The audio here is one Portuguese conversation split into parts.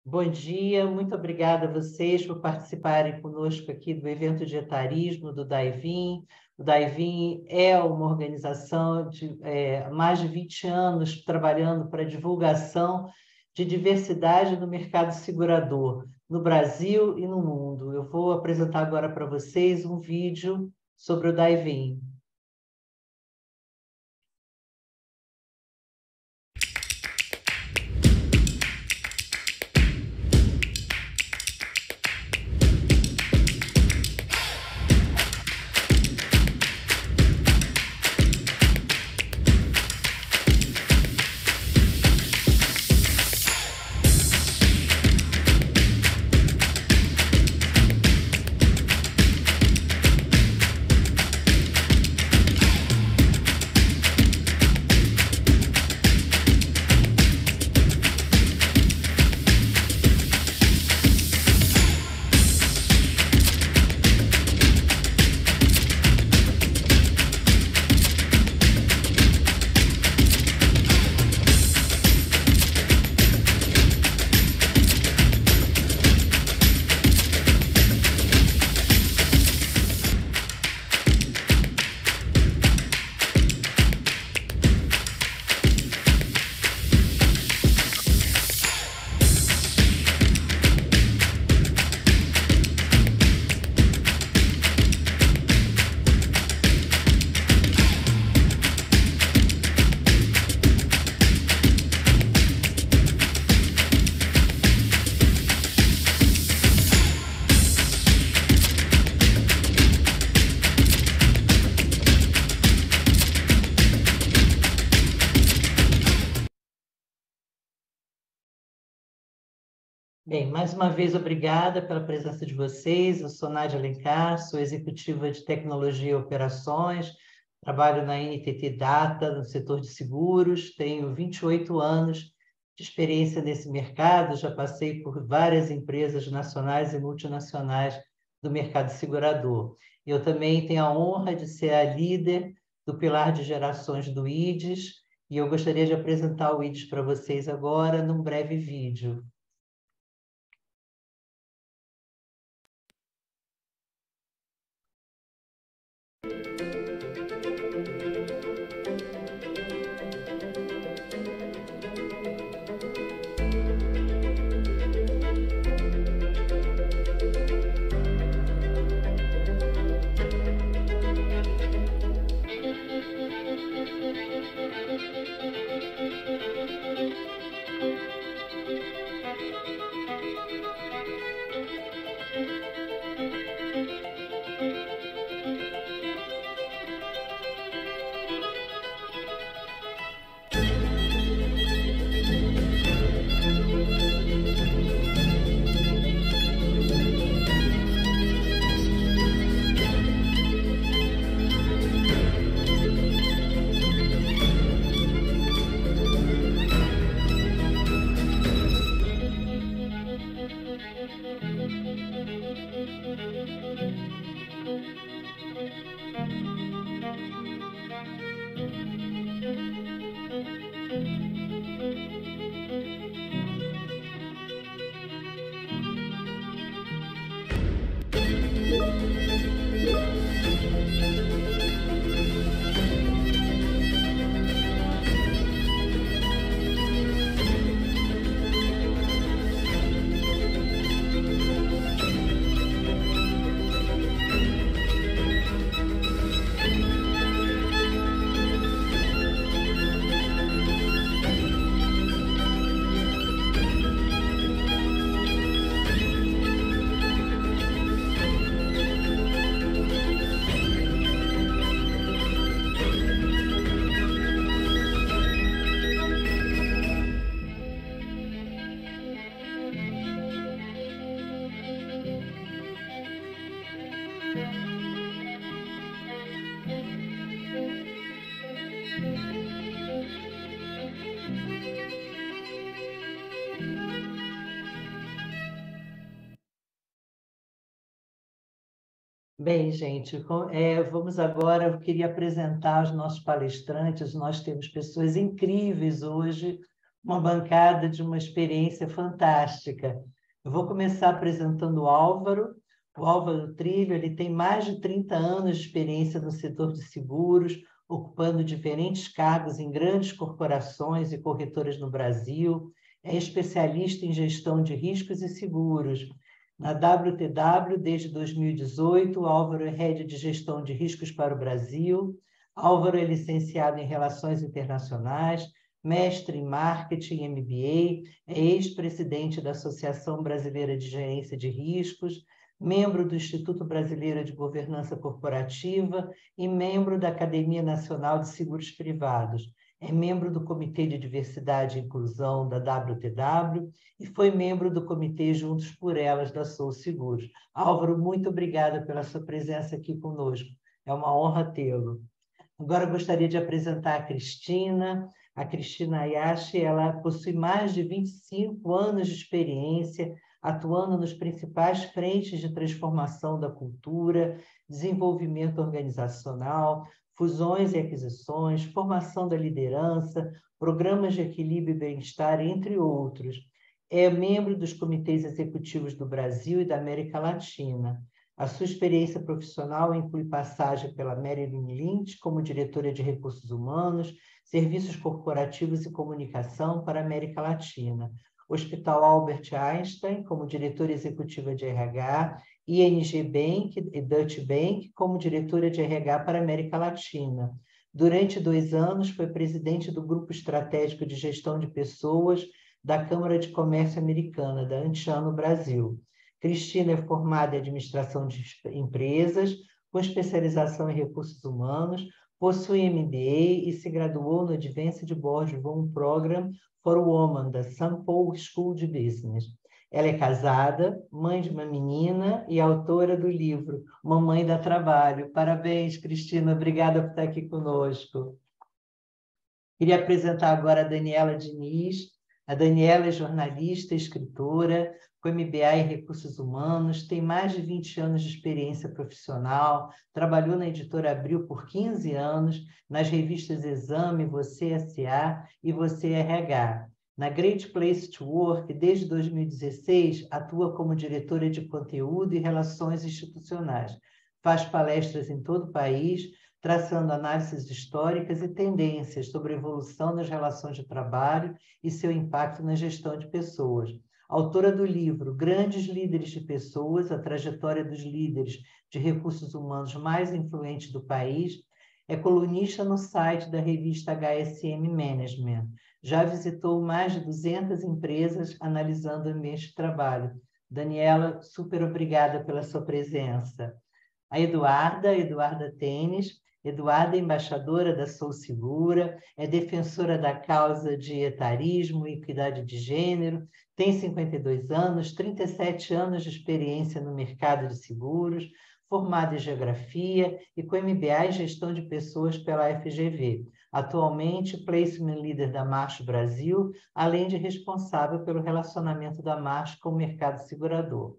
Bom dia, muito obrigada a vocês por participarem conosco aqui do evento de etarismo do Daivin. O Daivin é uma organização de mais de 20 anos trabalhando para a divulgação de diversidade no mercado segurador, no Brasil e no mundo. Eu vou apresentar agora para vocês um vídeo sobre o Daivin. Bem, mais uma vez, obrigada pela presença de vocês. Eu sou Nádia Alencar, sou executiva de tecnologia e operações, trabalho na NTT Data, no setor de seguros, tenho 28 anos de experiência nesse mercado, já passei por várias empresas nacionais e multinacionais do mercado segurador. Eu também tenho a honra de ser a líder do pilar de gerações do IDES, e eu gostaria de apresentar o IDES para vocês agora, num breve vídeo. Bem, gente, vamos agora. Eu queria apresentar os nossos palestrantes. Nós temos pessoas incríveis hoje uma bancada de uma experiência fantástica. Eu vou começar apresentando o Álvaro. O Álvaro Trilho, ele tem mais de 30 anos de experiência no setor de seguros, ocupando diferentes cargos em grandes corporações e corretoras no Brasil. É especialista em gestão de riscos e seguros. Na WTW, desde 2018, o Álvaro é head de gestão de riscos para o Brasil. Álvaro é licenciado em Relações Internacionais, mestre em Marketing e MBA, é ex-presidente da Associação Brasileira de Gerência de Riscos, membro do Instituto Brasileiro de Governança Corporativa e membro da Academia Nacional de Seguros Privados. É membro do Comitê de Diversidade e Inclusão da WTW e foi membro do Comitê Juntos por Elas da Sou Seguros. Álvaro, muito obrigada pela sua presença aqui conosco. É uma honra tê-lo. Agora eu gostaria de apresentar a Cristina. A Cristina Ayashi, ela possui mais de 25 anos de experiência atuando nos principais frentes de transformação da cultura, desenvolvimento organizacional, fusões e aquisições, formação da liderança, programas de equilíbrio e bem-estar, entre outros. É membro dos comitês executivos do Brasil e da América Latina. A sua experiência profissional inclui passagem pela Merrill Lynch como diretora de recursos humanos, serviços corporativos e comunicação para a América Latina, Hospital Albert Einstein como diretora executiva de RH, ING Bank e Deutsche Bank como diretora de RH para a América Latina. Durante 2 anos, foi presidente do Grupo Estratégico de Gestão de Pessoas da Câmara de Comércio Americana, da Antiano Brasil. Cristina é formada em administração de empresas, com especialização em recursos humanos, possui MBA e se graduou no Advanced Board Room Program for Women da St. Paul School of Business. Ela é casada, mãe de uma menina e autora do livro Mamãe dá Trabalho. Parabéns, Cristina, obrigada por estar aqui conosco. Queria apresentar agora a Daniela Diniz. A Daniela é jornalista, escritora, com MBA em Recursos Humanos, tem mais de 20 anos de experiência profissional, trabalhou na editora Abril por 15 anos, nas revistas Exame, Você S.A. e Você RH. Na Great Place to Work, desde 2016, atua como diretora de conteúdo e relações institucionais. Faz palestras em todo o país, traçando análises históricas e tendências sobre a evolução das relações de trabalho e seu impacto na gestão de pessoas. Autora do livro Grandes Líderes de Pessoas, a trajetória dos líderes de recursos humanos mais influentes do país, é colunista no site da revista HSM Management. Já visitou mais de 200 empresas analisando o ambiente de trabalho. Daniela, super obrigada pela sua presença. A Eduarda Tênis. Eduarda é embaixadora da Sou Segura, é defensora da causa de etarismo e equidade de gênero, tem 52 anos, 37 anos de experiência no mercado de seguros, formada em Geografia e com MBA em Gestão de Pessoas pela FGV. Atualmente, Placement Leader da Marsh Brasil, além de responsável pelo relacionamento da Marsh com o mercado segurador.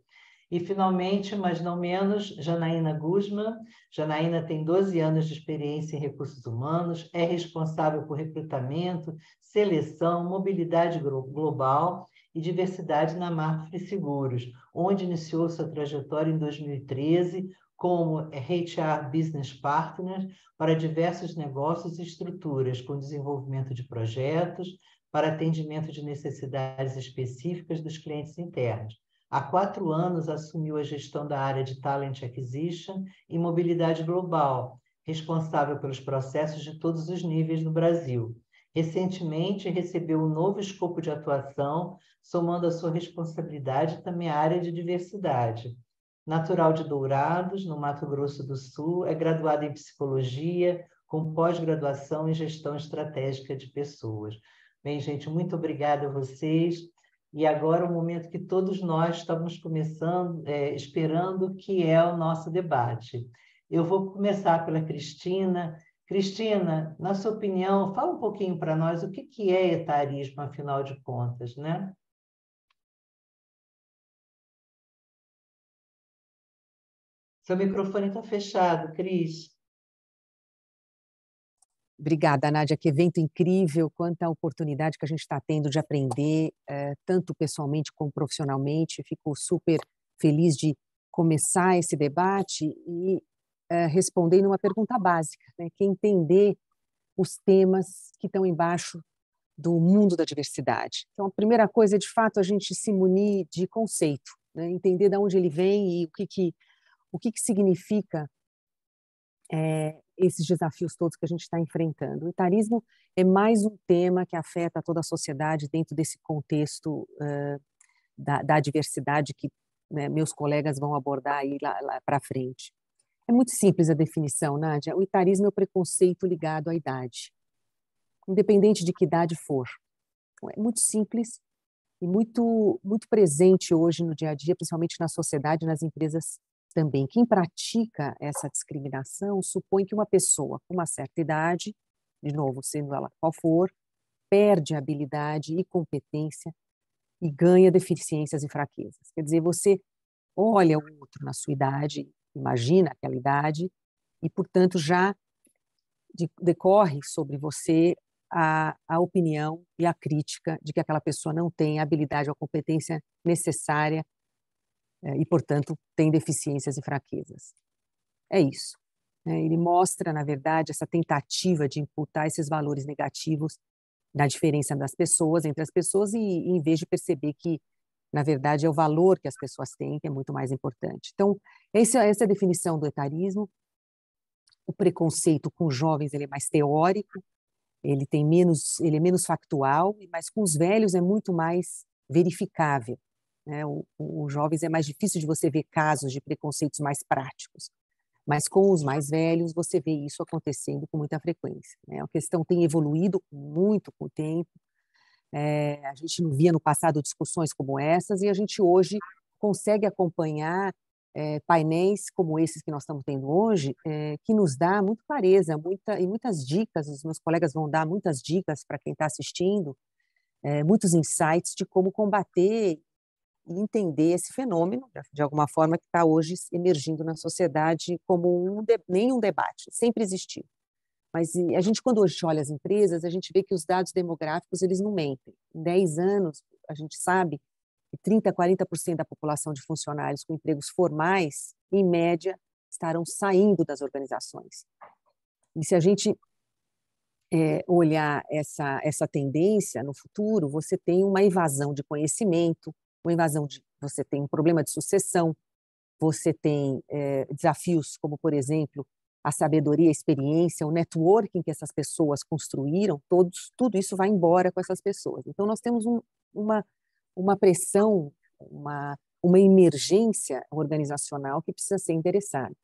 E, finalmente, mas não menos, Janaína Guzman. Janaína tem 12 anos de experiência em recursos humanos, é responsável por recrutamento, seleção, mobilidade global e diversidade na Mafre Seguros, onde iniciou sua trajetória em 2013 como HR Business Partner para diversos negócios e estruturas, com desenvolvimento de projetos para atendimento de necessidades específicas dos clientes internos. Há 4 anos, assumiu a gestão da área de Talent Acquisition e Mobilidade Global, responsável pelos processos de todos os níveis no Brasil. Recentemente, recebeu um novo escopo de atuação, somando à sua responsabilidade também a área de diversidade. Natural de Dourados, no Mato Grosso do Sul, é graduada em Psicologia, com pós-graduação em Gestão Estratégica de Pessoas. Bem, gente, muito obrigada a vocês. E agora o momento que todos nós estamos começando, esperando, que é o nosso debate. Eu vou começar pela Cristina. Cristina, na sua opinião, fala um pouquinho para nós o que é etarismo, afinal de contas, né? Seu microfone está fechado, Cris. Obrigada, Nádia, que evento incrível, quanta oportunidade que a gente está tendo de aprender, tanto pessoalmente como profissionalmente. Fico super feliz de começar esse debate e respondendo uma pergunta básica, né, que é entender os temas que estão embaixo do mundo da diversidade. Então, a primeira coisa é, de fato, a gente se munir de conceito, né, entender de onde ele vem e o que significa esses desafios todos que a gente está enfrentando. O etarismo é mais um tema que afeta toda a sociedade dentro desse contexto da diversidade que, né, meus colegas vão abordar aí lá para frente. É muito simples a definição, Nádia. O etarismo é o preconceito ligado à idade, independente de que idade for. Então, é muito simples e muito presente hoje no dia a dia, principalmente na sociedade e nas empresas também. Quem pratica essa discriminação supõe que uma pessoa com uma certa idade, de novo, sendo ela qual for, perde habilidade e competência e ganha deficiências e fraquezas. Quer dizer, você olha o outro na sua idade, imagina aquela idade, e, portanto, já decorre sobre você a opinião e a crítica de que aquela pessoa não tem a habilidade ou a competência necessária e, portanto, tem deficiências e fraquezas. É isso. Ele mostra, na verdade, essa tentativa de imputar esses valores negativos na diferença das pessoas, entre as pessoas, e em vez de perceber que, na verdade, é o valor que as pessoas têm que é muito mais importante. Então, essa é a definição do etarismo. O preconceito com jovens ele é mais teórico, ele é menos factual, mas com os velhos é muito mais verificável, né? Os jovens é mais difícil de você ver casos de preconceitos mais práticos, mas com os mais velhos você vê isso acontecendo com muita frequência, né? A questão tem evoluído muito com o tempo. A gente não via no passado discussões como essas e a gente hoje consegue acompanhar painéis como esses que nós estamos tendo hoje, que nos dá muita clareza, e muitas dicas. Os meus colegas vão dar muitas dicas para quem está assistindo, muitos insights de como combater e entender esse fenômeno, de alguma forma, que está hoje emergindo na sociedade como nem um debate, sempre existiu. Mas a gente, quando hoje olha as empresas, a gente vê que os dados demográficos eles não mentem. Em 10 anos, a gente sabe que 30% a 40% da população de funcionários com empregos formais, em média, estarão saindo das organizações. E se a gente olhar essa tendência no futuro, você tem uma invasão de conhecimento, você tem um problema de sucessão, você tem desafios como, por exemplo, a sabedoria, a experiência, o networking que essas pessoas construíram, tudo isso vai embora com essas pessoas. Então, nós temos uma pressão, uma emergência organizacional que precisa ser endereçada.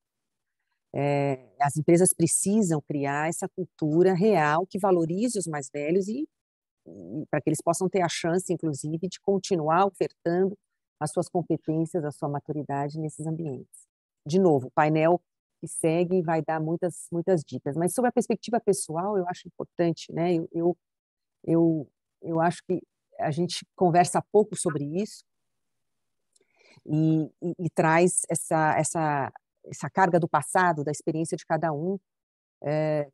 As empresas precisam criar essa cultura real que valorize os mais velhos e para que eles possam ter a chance, inclusive, de continuar ofertando as suas competências, a sua maturidade nesses ambientes. De novo, o painel que segue vai dar muitas dicas, mas sobre a perspectiva pessoal, eu acho importante, né? Eu acho que a gente conversa pouco sobre isso e traz essa carga do passado, da experiência de cada um,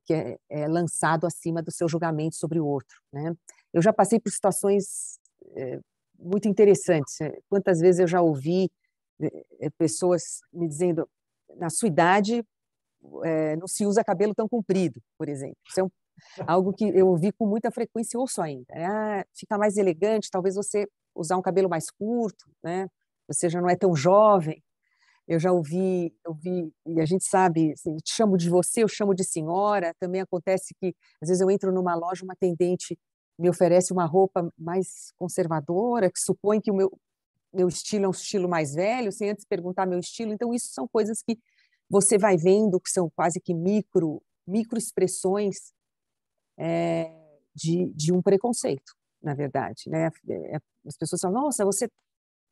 que é lançado acima do seu julgamento sobre o outro, né? Eu já passei por situações muito interessantes. Quantas vezes eu já ouvi pessoas me dizendo, na sua idade, não se usa cabelo tão comprido, por exemplo. Isso é algo que eu ouvi com muita frequência e ouço ainda. Fica mais elegante, talvez você usar um cabelo mais curto, né? Você já não é tão jovem. Eu já ouvi, e a gente sabe, assim, te chamo de você, eu chamo de senhora. Também acontece que, às vezes, eu entro numa loja, uma atendente me oferece uma roupa mais conservadora, que supõe que o meu estilo é um estilo mais velho, sem antes perguntar meu estilo. Então, isso são coisas que você vai vendo, que são quase que micro expressões de um preconceito, na verdade, né? As pessoas falam, nossa, você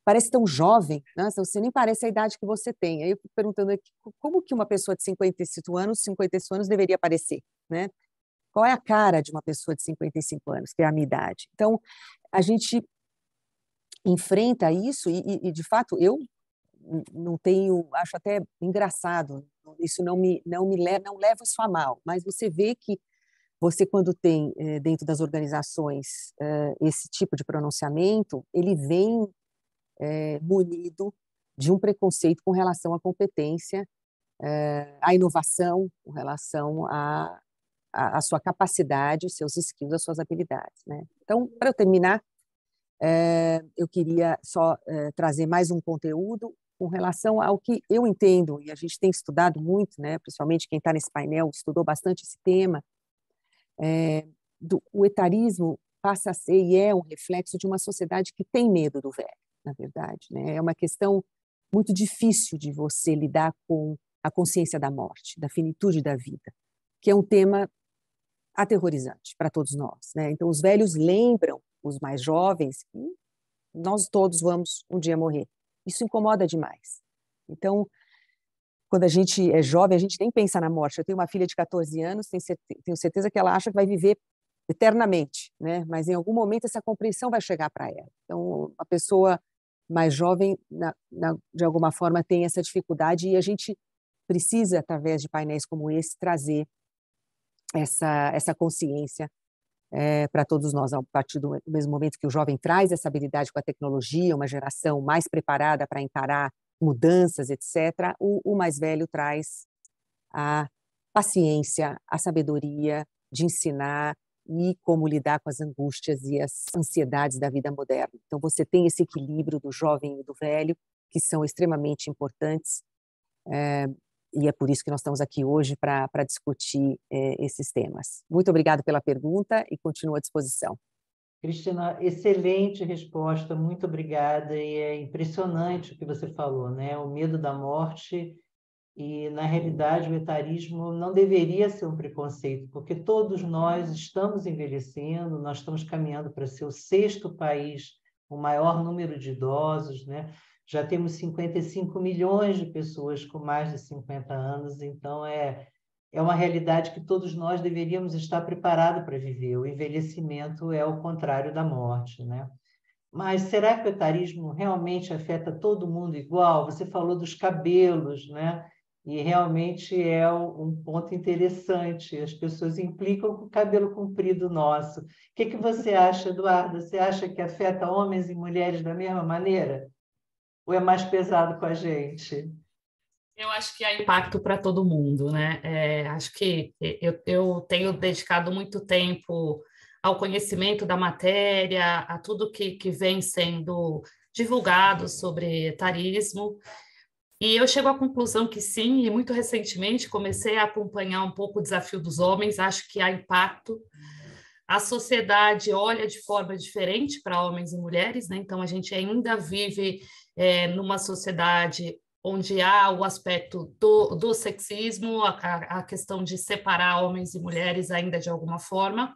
parece tão jovem, né? Você nem parece a idade que você tem. Aí eu fico perguntando aqui, como que uma pessoa de 55 anos deveria parecer, né? Qual é a cara de uma pessoa de 55 anos, que é a minha idade? Então, a gente enfrenta isso e de fato, eu não tenho, acho até engraçado, isso não levo isso a mal, mas você vê que você, quando tem dentro das organizações esse tipo de pronunciamento, ele vem munido de um preconceito com relação à competência, à inovação, com relação à sua capacidade, seus skills, as suas habilidades, né? Então, para eu terminar, eu queria só trazer mais um conteúdo com relação ao que eu entendo, e a gente tem estudado muito, né, principalmente quem está nesse painel estudou bastante esse tema, o etarismo passa a ser e é um reflexo de uma sociedade que tem medo do velho, na verdade, né? É uma questão muito difícil de você lidar com a consciência da morte, da finitude da vida, que é um tema aterrorizante para todos nós, né? Então, os velhos lembram os mais jovens que nós todos vamos um dia morrer. Isso incomoda demais. Então, quando a gente é jovem, a gente nem pensa na morte. Eu tenho uma filha de 14 anos, tenho certeza que ela acha que vai viver eternamente, né? Mas em algum momento essa compreensão vai chegar para ela. Então, a pessoa mais jovem, de alguma forma, tem essa dificuldade e a gente precisa, através de painéis como esse, trazer essa consciência para todos nós, a partir do mesmo momento que o jovem traz essa habilidade com a tecnologia, uma geração mais preparada para encarar mudanças, etc., o mais velho traz a paciência, a sabedoria de ensinar e como lidar com as angústias e as ansiedades da vida moderna. Então, você tem esse equilíbrio do jovem e do velho, que são extremamente importantes, e é por isso que nós estamos aqui hoje para discutir esses temas. Muito obrigada pela pergunta e continuo à disposição. Cristina, excelente resposta, muito obrigada. E é impressionante o que você falou, né? O medo da morte, e na realidade o etarismo não deveria ser um preconceito, porque todos nós estamos envelhecendo, nós estamos caminhando para ser o 6º país com o maior número de idosos, né? Já temos 55 milhões de pessoas com mais de 50 anos, então é uma realidade que todos nós deveríamos estar preparados para viver. O envelhecimento é o contrário da morte, né? Mas será que o etarismo realmente afeta todo mundo igual? Você falou dos cabelos, né? E realmente é um ponto interessante. As pessoas implicam com o cabelo comprido nosso. O que você acha, Eduardo? Você acha que afeta homens e mulheres da mesma maneira? Ou é mais pesado com a gente? Eu acho que há impacto para todo mundo, né? Acho que eu tenho dedicado muito tempo ao conhecimento da matéria, a tudo que vem sendo divulgado sobre etarismo, e eu chego à conclusão que sim, e muito recentemente comecei a acompanhar um pouco o desafio dos homens, acho que há impacto. A sociedade olha de forma diferente para homens e mulheres, né? Então a gente ainda vive numa sociedade onde há o aspecto do sexismo, a questão de separar homens e mulheres ainda de alguma forma.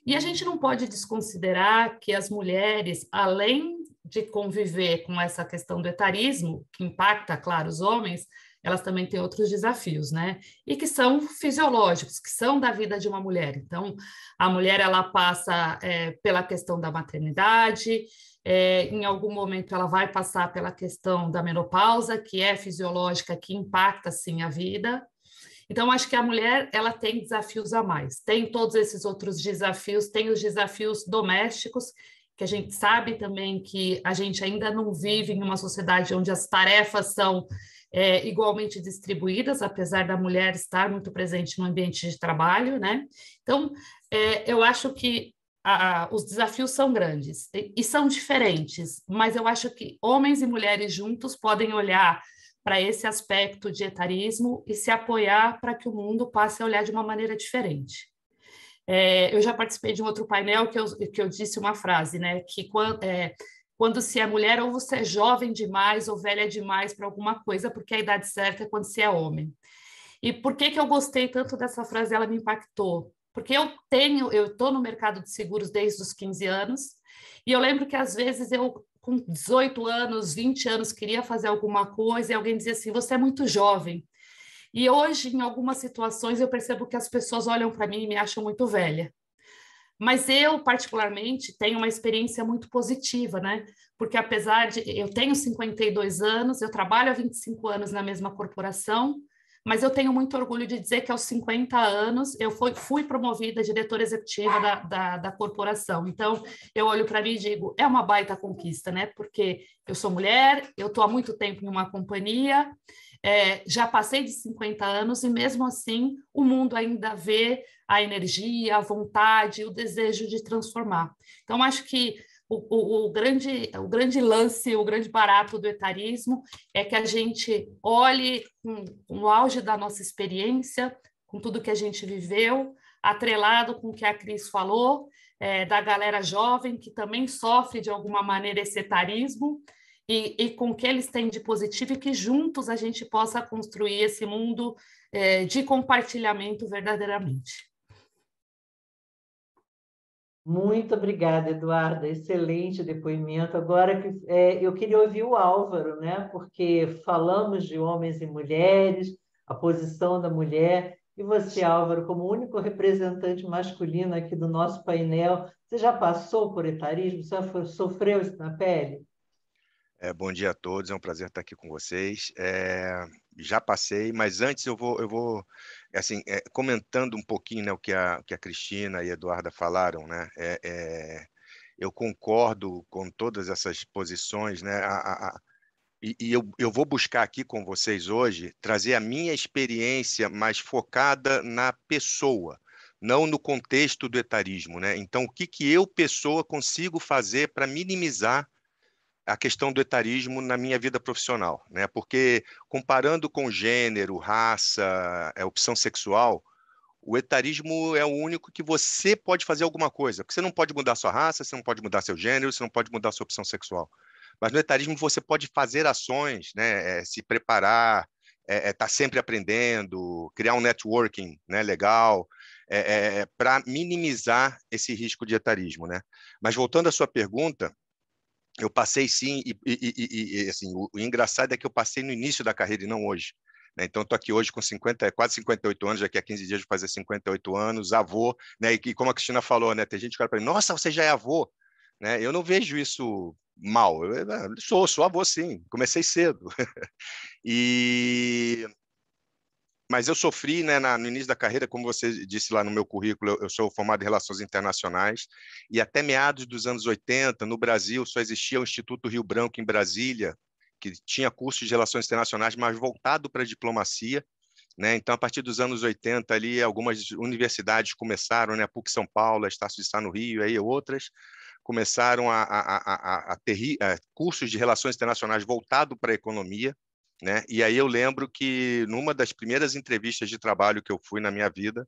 E a gente não pode desconsiderar que as mulheres, além de conviver com essa questão do etarismo, que impacta, claro, os homens, elas também têm outros desafios, né? E que são fisiológicos, que são da vida de uma mulher. Então, a mulher, ela passa pela questão da maternidade, em algum momento ela vai passar pela questão da menopausa, que é fisiológica, que impacta, sim, a vida. Então, acho que a mulher, ela tem desafios a mais. Tem todos esses outros desafios, tem os desafios domésticos, que a gente sabe também que a gente ainda não vive em uma sociedade onde as tarefas são igualmente distribuídas, apesar da mulher estar muito presente no ambiente de trabalho, né? Então, eu acho que os desafios são grandes e são diferentes, mas eu acho que homens e mulheres juntos podem olhar para esse aspecto de etarismo e se apoiar para que o mundo passe a olhar de uma maneira diferente. Eu já participei de um outro painel que eu disse uma frase, né, que quando se é mulher, ou você é jovem demais ou velha demais para alguma coisa, porque a idade certa é quando se é homem. E por que eu gostei tanto dessa frase? Ela me impactou. Porque eu estou no mercado de seguros desde os 15 anos, e eu lembro que às vezes eu, com 18 anos, 20 anos, queria fazer alguma coisa, e alguém dizia assim, você é muito jovem. E hoje, em algumas situações, eu percebo que as pessoas olham para mim e me acham muito velha. Mas eu, particularmente, tenho uma experiência muito positiva, né? Porque apesar de... Eu tenho 52 anos, eu trabalho há 25 anos na mesma corporação, mas eu tenho muito orgulho de dizer que aos 50 anos eu fui promovida diretora executiva da corporação. Então, eu olho para mim e digo, é uma baita conquista, né? Porque eu sou mulher, eu estou há muito tempo em uma companhia, já passei de 50 anos e mesmo assim o mundo ainda vê a energia, a vontade, o desejo de transformar. Então, acho que o grande lance, o grande barato do etarismo é que a gente olhe com o auge da nossa experiência, com tudo que a gente viveu, atrelado com o que a Cris falou, da galera jovem que também sofre de alguma maneira esse etarismo, e com o que eles têm de positivo, e que juntos a gente possa construir esse mundo de compartilhamento verdadeiramente. Muito obrigada, Eduarda. Excelente depoimento. Agora eu queria ouvir o Álvaro, né? Porque falamos de homens e mulheres, a posição da mulher. E você, Álvaro, como único representante masculino aqui do nosso painel, você já passou por etarismo? Você já sofreu isso na pele? Bom dia a todos, é um prazer estar aqui com vocês. Já passei, mas antes eu vou assim, comentando um pouquinho, né, o que a Cristina e a Eduarda falaram, né? Eu concordo com todas essas posições, né? E eu vou buscar aqui com vocês hoje trazer a minha experiência mais focada na pessoa, não no contexto do etarismo, né? Então, o que eu, pessoa, consigo fazer para minimizar a questão do etarismo na minha vida profissional, né? Porque comparando com gênero, raça, opção sexual, o etarismo é o único que você pode fazer alguma coisa, porque você não pode mudar sua raça, você não pode mudar seu gênero, você não pode mudar sua opção sexual. Mas no etarismo você pode fazer ações, né? Se preparar, estar sempre aprendendo, criar um networking, né? Legal, para minimizar esse risco de etarismo, né? Mas voltando à sua pergunta, eu passei sim, assim, o engraçado é que eu passei no início da carreira e não hoje, né? Então, estou aqui hoje com quase 58 anos, daqui a 15 dias de fazer 58 anos, avô, né? E como a Cristina falou, né? Tem gente que olha para mim, nossa, você já é avô, né? Eu não vejo isso mal, eu sou avô sim, comecei cedo. Mas eu sofri, né, no início da carreira, como você disse lá no meu currículo, eu sou formado em Relações Internacionais, e até meados dos anos 80, no Brasil, só existia o Instituto Rio Branco, em Brasília, que tinha cursos de Relações Internacionais, mas voltado para a diplomacia, né? Então, a partir dos anos 80, ali, algumas universidades começaram, né, a PUC São Paulo, a Estácio de Sá no Rio, aí outras, começaram a ter cursos de Relações Internacionais voltado para a economia, né? E aí eu lembro que numa das primeiras entrevistas de trabalho que eu fui na minha vida,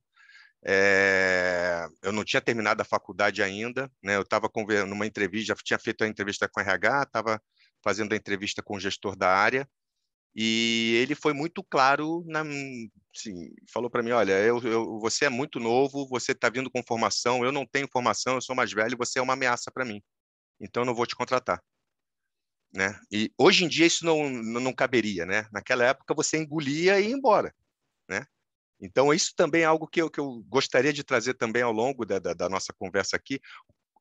eu não tinha terminado a faculdade ainda, né? Eu estava numa entrevista, já tinha feito a entrevista com a RH, estava fazendo a entrevista com o gestor da área, e ele foi muito claro, assim, falou para mim, olha, você é muito novo, você está vindo com formação, eu não tenho formação, eu sou mais velho, você é uma ameaça para mim, então eu não vou te contratar. Né? E hoje em dia isso não caberia, né? Naquela época você engolia e ia embora, né? Então isso também é algo que eu gostaria de trazer também ao longo da nossa conversa aqui,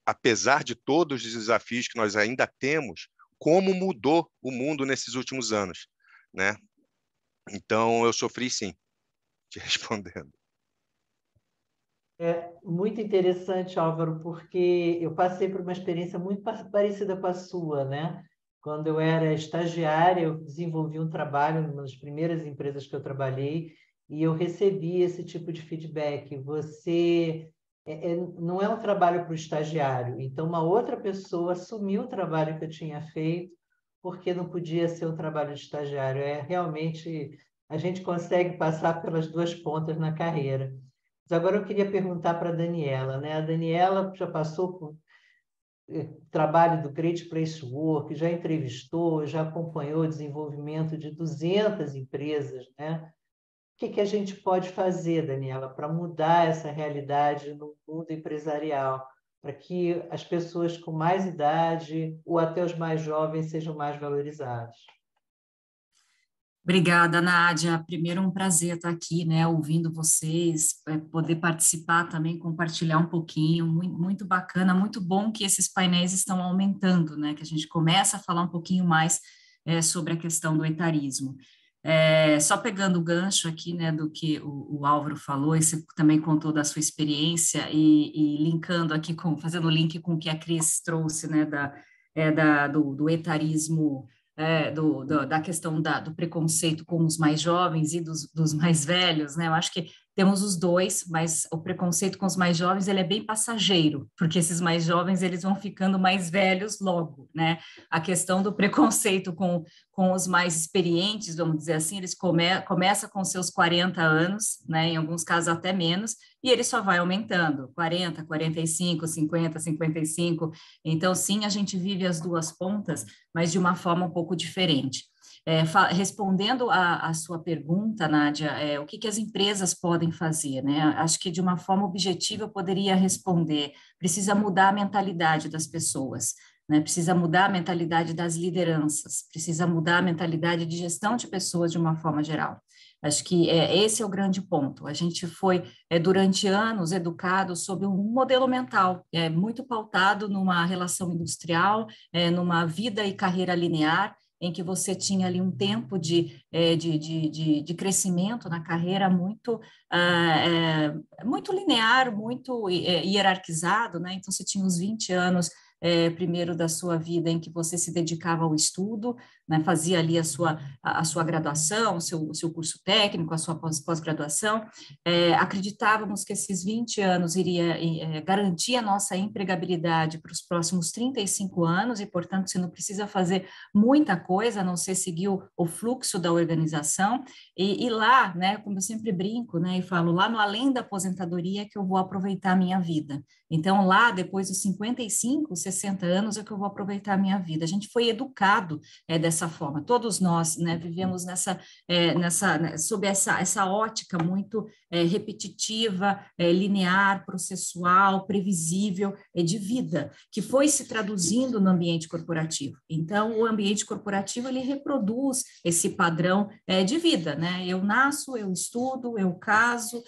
apesar de todos os desafios que nós ainda temos, como mudou o mundo nesses últimos anos, né? Então eu sofri sim, te respondendo. É muito interessante, Álvaro, porque eu passei por uma experiência muito parecida com a sua, né? Quando eu era estagiária, eu desenvolvi um trabalho numa das primeiras empresas que eu trabalhei e eu recebi esse tipo de feedback. Não é um trabalho para o estagiário, então uma outra pessoa assumiu o trabalho que eu tinha feito porque não podia ser um trabalho de estagiário. Realmente a gente consegue passar pelas duas pontas na carreira. Mas agora eu queria perguntar para a Daniela, né? A Daniela já passou por trabalho do Great Place to Work, já entrevistou, já acompanhou o desenvolvimento de 200 empresas, né? O que a gente pode fazer, Daniela, para mudar essa realidade no mundo empresarial, para que as pessoas com mais idade ou até os mais jovens sejam mais valorizados? Obrigada, Nádia. Primeiro, um prazer estar aqui, né, ouvindo vocês, poder participar também, compartilhar um pouquinho, muito, muito bacana, muito bom que esses painéis estão aumentando, né, que a gente começa a falar um pouquinho mais sobre a questão do etarismo. Só pegando o gancho aqui, né, do que o Álvaro falou, e você também contou da sua experiência, e linkando aqui, fazendo o link com o que a Cris trouxe, né, do etarismo, da questão do preconceito com os mais jovens e dos mais velhos, né, eu acho que temos os dois, mas o preconceito com os mais jovens, ele é bem passageiro, porque esses mais jovens, eles vão ficando mais velhos logo, né, a questão do preconceito com os mais experientes, vamos dizer assim, eles começa com seus 40 anos, né, em alguns casos até menos, e ele só vai aumentando, 40, 45, 50, 55, então sim, a gente vive as duas pontas, mas de uma forma um pouco diferente. Respondendo a sua pergunta, Nádia, o que as empresas podem fazer, né? Acho que de uma forma objetiva eu poderia responder, precisa mudar a mentalidade das pessoas, né? Precisa mudar a mentalidade das lideranças, precisa mudar a mentalidade de gestão de pessoas de uma forma geral. Acho que esse é o grande ponto. A gente foi, durante anos, educado sob um modelo mental, muito pautado numa relação industrial, numa vida e carreira linear, em que você tinha ali um tempo de crescimento na carreira muito linear, muito hierarquizado, né? Então, você tinha os 20 anos primeiro da sua vida em que você se dedicava ao estudo, né, fazia ali a sua graduação, o seu curso técnico, a sua pós-graduação, acreditávamos que esses 20 anos iria garantir a nossa empregabilidade para os próximos 35 anos e, portanto, você não precisa fazer muita coisa, a não ser seguir o fluxo da organização, e lá, né, como eu sempre brinco, né, e falo, lá no além da aposentadoria é que eu vou aproveitar a minha vida. Então, lá, depois dos 55, 60 anos, é que eu vou aproveitar a minha vida. A gente foi educado dessa forma. Todos nós, né, vivemos sob essa ótica muito repetitiva, linear, processual, previsível, de vida, que foi se traduzindo no ambiente corporativo. Então, o ambiente corporativo, ele reproduz esse padrão de vida, né? Eu nasço, eu estudo, eu caso,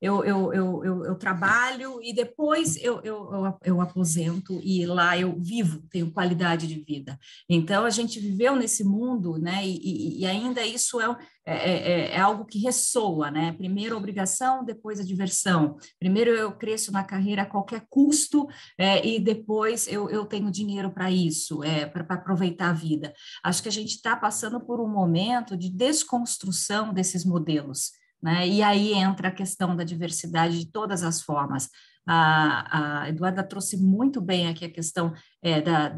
eu trabalho e depois eu aposento e lá eu vivo, tenho qualidade de vida. Então, a gente viveu nesse mundo, né, e ainda isso é algo que ressoa, né? Primeiro a obrigação, depois a diversão. Primeiro eu cresço na carreira a qualquer custo e depois eu tenho dinheiro para isso, para aproveitar a vida. Acho que a gente está passando por um momento de desconstrução desses modelos, né? E aí entra a questão da diversidade de todas as formas. A Eduarda trouxe muito bem aqui a questão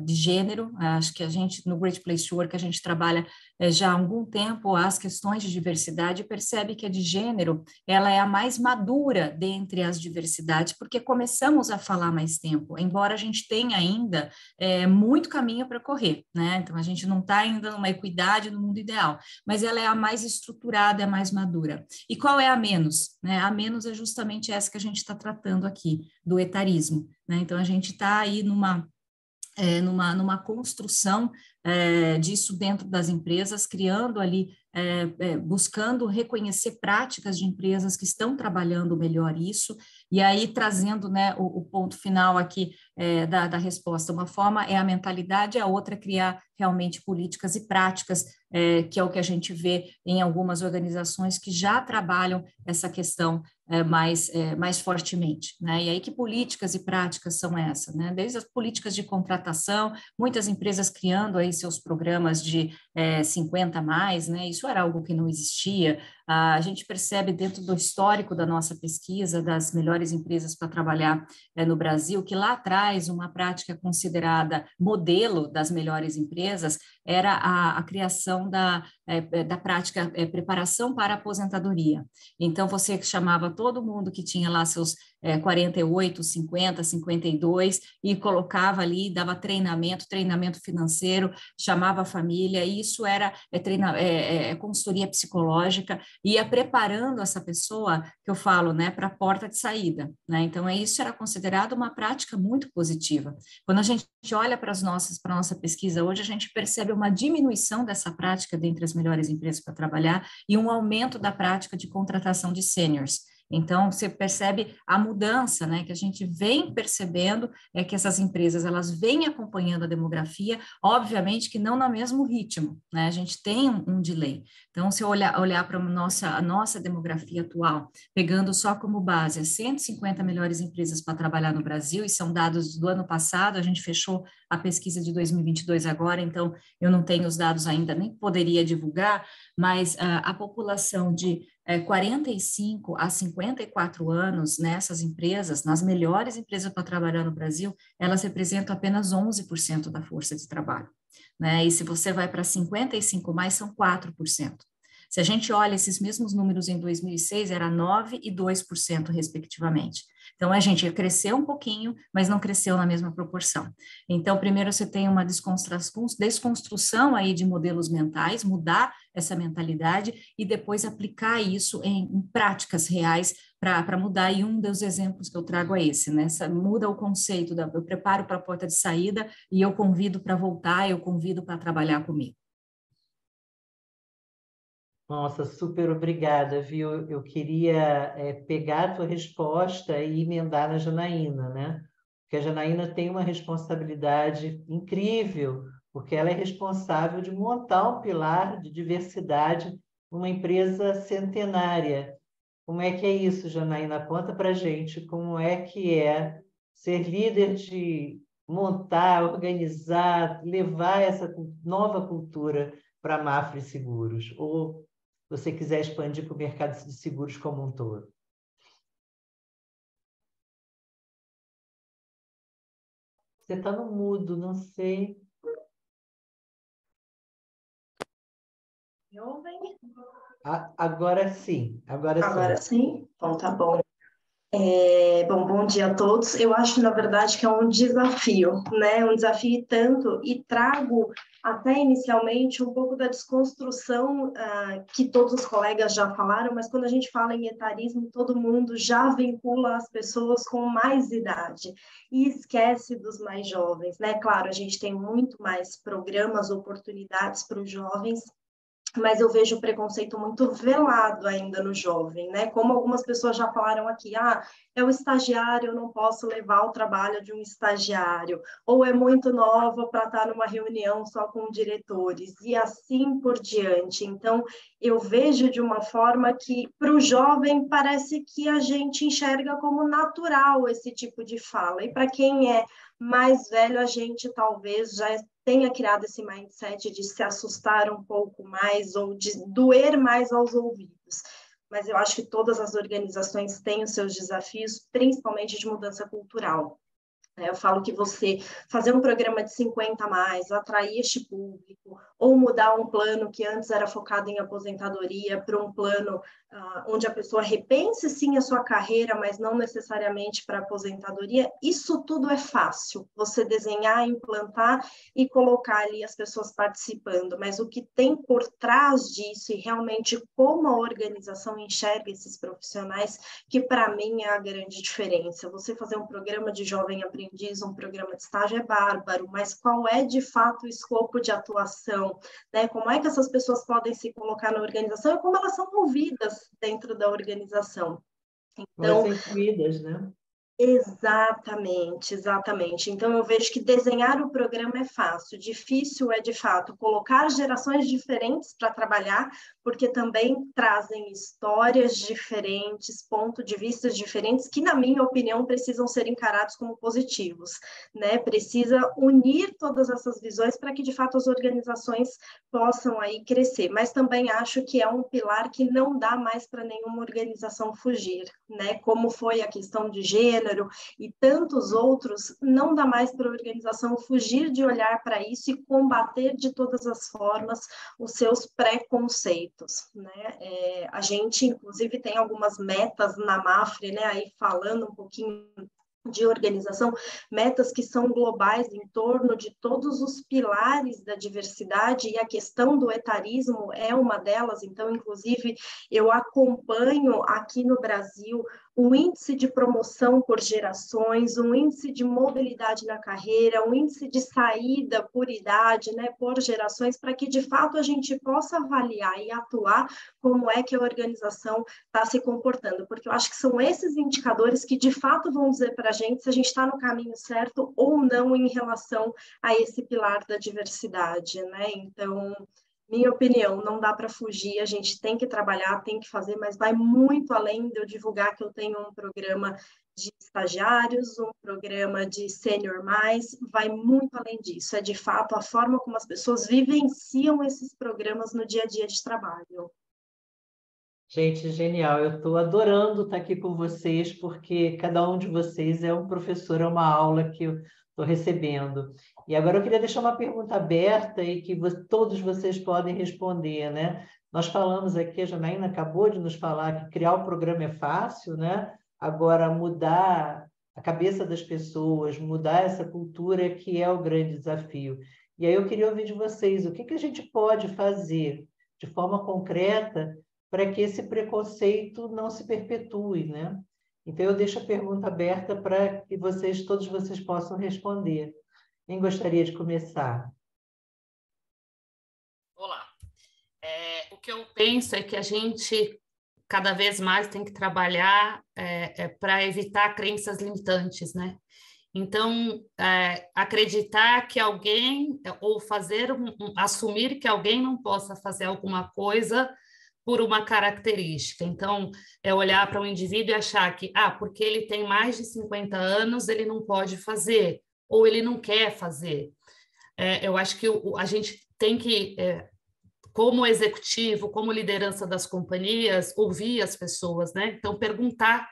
de gênero. Acho que a gente, no Great Place to Work, a gente trabalha já há algum tempo as questões de diversidade e percebe que a de gênero, ela é a mais madura dentre as diversidades, porque começamos a falar mais tempo, embora a gente tenha ainda muito caminho para correr, né? Então, a gente não está ainda numa equidade no mundo ideal, mas ela é a mais estruturada, é a mais madura. E qual é a menos? Né? A menos é justamente essa que a gente está tratando aqui, do etarismo, né? Então, a gente está aí numa construção disso dentro das empresas, criando ali, buscando reconhecer práticas de empresas que estão trabalhando melhor isso, e aí trazendo, né, o ponto final aqui da resposta. Uma forma é a mentalidade, a outra é criar realmente políticas e práticas, que é o que a gente vê em algumas organizações que já trabalham essa questão mais fortemente, né? E aí que políticas e práticas são essas, né? Desde as políticas de contratação, muitas empresas criando aí seus programas de 50 a mais, né? Isso era algo que não existia. A gente percebe dentro do histórico da nossa pesquisa das melhores empresas para trabalhar no Brasil, que lá atrás uma prática considerada modelo das melhores empresas era a criação da prática preparação para a aposentadoria. Então, você chamava todo mundo que tinha lá seus 48, 50, 52 e colocava ali, dava treinamento financeiro, chamava a família, e isso era consultoria psicológica, ia preparando essa pessoa, que eu falo, né, para a porta de saída, né? Então, isso era considerado uma prática muito positiva. Quando a gente olha para a nossa pesquisa hoje, a gente percebe uma diminuição dessa prática dentre as melhores empresas para trabalhar e um aumento da prática de contratação de sêniors. Então, você percebe a mudança, né, que a gente vem percebendo, é que essas empresas, elas vêm acompanhando a demografia, obviamente que não no mesmo ritmo, né, a gente tem um delay. Então, se eu olhar para a nossa demografia atual, pegando só como base as 150 melhores empresas para trabalhar no Brasil, e são dados do ano passado, a gente fechou a pesquisa de 2022 agora, então eu não tenho os dados ainda, nem poderia divulgar, mas a população de 45 a 54 anos nessas empresas, nas melhores empresas para trabalhar no Brasil, elas representam apenas 11% da força de trabalho, né? E se você vai para 55 mais, são 4%. Se a gente olha esses mesmos números em 2006, era 9% e 2%, respectivamente. Então, a gente cresceu um pouquinho, mas não cresceu na mesma proporção. Então, primeiro você tem uma desconstrução aí de modelos mentais, mudar essa mentalidade e depois aplicar isso em práticas reais para mudar. E um dos exemplos que eu trago é esse, né? Muda o conceito, eu preparo para a porta de saída e eu convido para voltar, eu convido para trabalhar comigo. Nossa, super obrigada, viu? Eu queria pegar a tua resposta e emendar na Janaína, né? Porque a Janaína tem uma responsabilidade incrível, porque ela é responsável de montar um pilar de diversidade numa empresa centenária. Como é que é isso, Janaína? Conta para gente como é que é ser líder de montar, organizar, levar essa nova cultura para a Mafra Seguros, ou você quiser expandir para o mercado de seguros como um todo. Você está no mudo, não sei. Me ouvem? Agora sim, agora sim. Agora sim? Então tá bom. Bom dia a todos. Eu acho, na verdade, que é um desafio, né? Um desafio e tanto, e trago até inicialmente um pouco da desconstrução que todos os colegas já falaram, mas quando a gente fala em etarismo, todo mundo já vincula as pessoas com mais idade e esquece dos mais jovens, né? Claro, a gente tem muito mais programas, oportunidades para os jovens, mas eu vejo o preconceito muito velado ainda no jovem, né? Como algumas pessoas já falaram aqui, é o estagiário, eu não posso levar o trabalho de um estagiário, ou é muito nova para estar numa reunião só com diretores, e assim por diante. Então, eu vejo de uma forma que, para o jovem, parece que a gente enxerga como natural esse tipo de fala, e para quem é mais velho, a gente talvez já tenha criado esse mindset de se assustar um pouco mais ou de doer mais aos ouvidos. Mas eu acho que todas as organizações têm os seus desafios, principalmente de mudança cultural. Eu falo que você fazer um programa de 50 a mais, atrair este público, ou mudar um plano que antes era focado em aposentadoria para um plano onde a pessoa repense sim a sua carreira, mas não necessariamente para aposentadoria, isso tudo é fácil, você desenhar, implantar e colocar ali as pessoas participando, mas o que tem por trás disso e realmente como a organização enxerga esses profissionais, que para mim é a grande diferença. Você fazer um programa de jovem aprendiz, um programa de estágio é bárbaro, mas qual é de fato o escopo de atuação, né? Como é que essas pessoas podem se colocar na organização e como elas são ouvidas dentro da organização. Então, elas são incluídas, né? Exatamente, exatamente. Então, eu vejo que desenhar o programa é fácil, difícil é, de fato, colocar gerações diferentes para trabalhar, porque também trazem histórias diferentes, pontos de vista diferentes, que, na minha opinião, precisam ser encarados como positivos, né? Precisa unir todas essas visões para que, de fato, as organizações possam aí crescer. Mas também acho que é um pilar que não dá mais para nenhuma organização fugir, né? Como foi a questão de gênero, e tantos outros, não dá mais para a organização fugir de olhar para isso e combater de todas as formas os seus preconceitos, né? A gente, inclusive, tem algumas metas na Mafre, né? Aí falando um pouquinho de organização, metas que são globais em torno de todos os pilares da diversidade, e a questão do etarismo é uma delas. Então, inclusive, eu acompanho aqui no Brasil o índice de promoção por gerações, um índice de mobilidade na carreira, um índice de saída por idade, né, por gerações, para que, de fato, a gente possa avaliar e atuar como é que a organização está se comportando, porque eu acho que são esses indicadores que, de fato, vão dizer para a gente se a gente está no caminho certo ou não em relação a esse pilar da diversidade, né? Então, minha opinião, não dá para fugir, a gente tem que trabalhar, tem que fazer, mas vai muito além de eu divulgar que eu tenho um programa de estagiários, um programa de sênior mais, vai muito além disso, é de fato a forma como as pessoas vivenciam esses programas no dia a dia de trabalho. Gente, genial. Eu estou adorando estar aqui com vocês, porque cada um de vocês é um professor, é uma aula que eu estou recebendo. E agora eu queria deixar uma pergunta aberta e que todos vocês podem responder, né? Nós falamos aqui, a Janaína acabou de nos falar que criar o programa é fácil, né? Agora, mudar a cabeça das pessoas, mudar essa cultura que é o grande desafio. E aí eu queria ouvir de vocês, o que a gente pode fazer de forma concreta para que esse preconceito não se perpetue, né? Então, eu deixo a pergunta aberta para que todos vocês possam responder. Quem gostaria de começar? Olá. O que eu penso é que a gente cada vez mais tem que trabalhar para evitar crenças limitantes, né? Então, acreditar que alguém, ou assumir que alguém não possa fazer alguma coisa por uma característica. Então, é olhar para um indivíduo e achar que, porque ele tem mais de 50 anos, ele não pode fazer, ou ele não quer fazer. Eu acho que a gente tem que, como executivo, como liderança das companhias, ouvir as pessoas, né? Então, perguntar,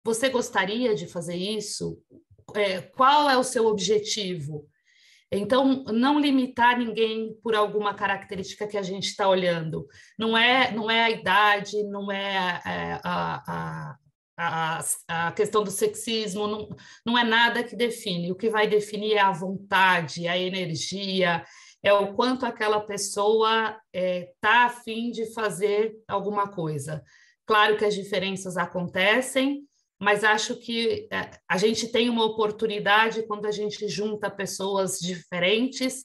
você gostaria de fazer isso? Qual é o seu objetivo? Então, não limitar ninguém por alguma característica que a gente está olhando. Não é a idade, não é a questão do sexismo, não é nada que define. O que vai definir é a vontade, a energia, é o quanto aquela pessoa está a fim de fazer alguma coisa. Claro que as diferenças acontecem, mas acho que a gente tem uma oportunidade, quando a gente junta pessoas diferentes,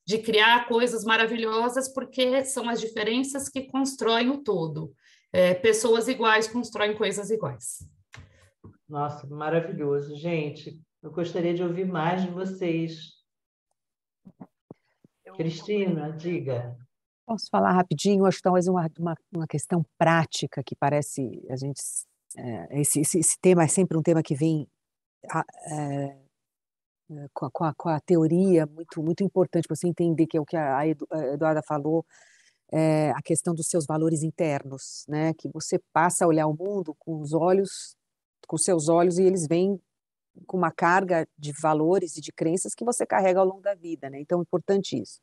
de criar coisas maravilhosas, porque são as diferenças que constroem o todo. Pessoas iguais constroem coisas iguais. Nossa, maravilhoso. Gente, eu gostaria de ouvir mais de vocês. Cristina, diga. Posso falar rapidinho? Acho que talvez uma questão prática que parece a gente... Esse tema é sempre um tema que vem com a teoria muito importante para você entender, que é o que a Eduarda falou, a questão dos seus valores internos, né? Que você passa a olhar o mundo com seus olhos, e eles vêm com uma carga de valores e de crenças que você carrega ao longo da vida, né? Então, é importante isso.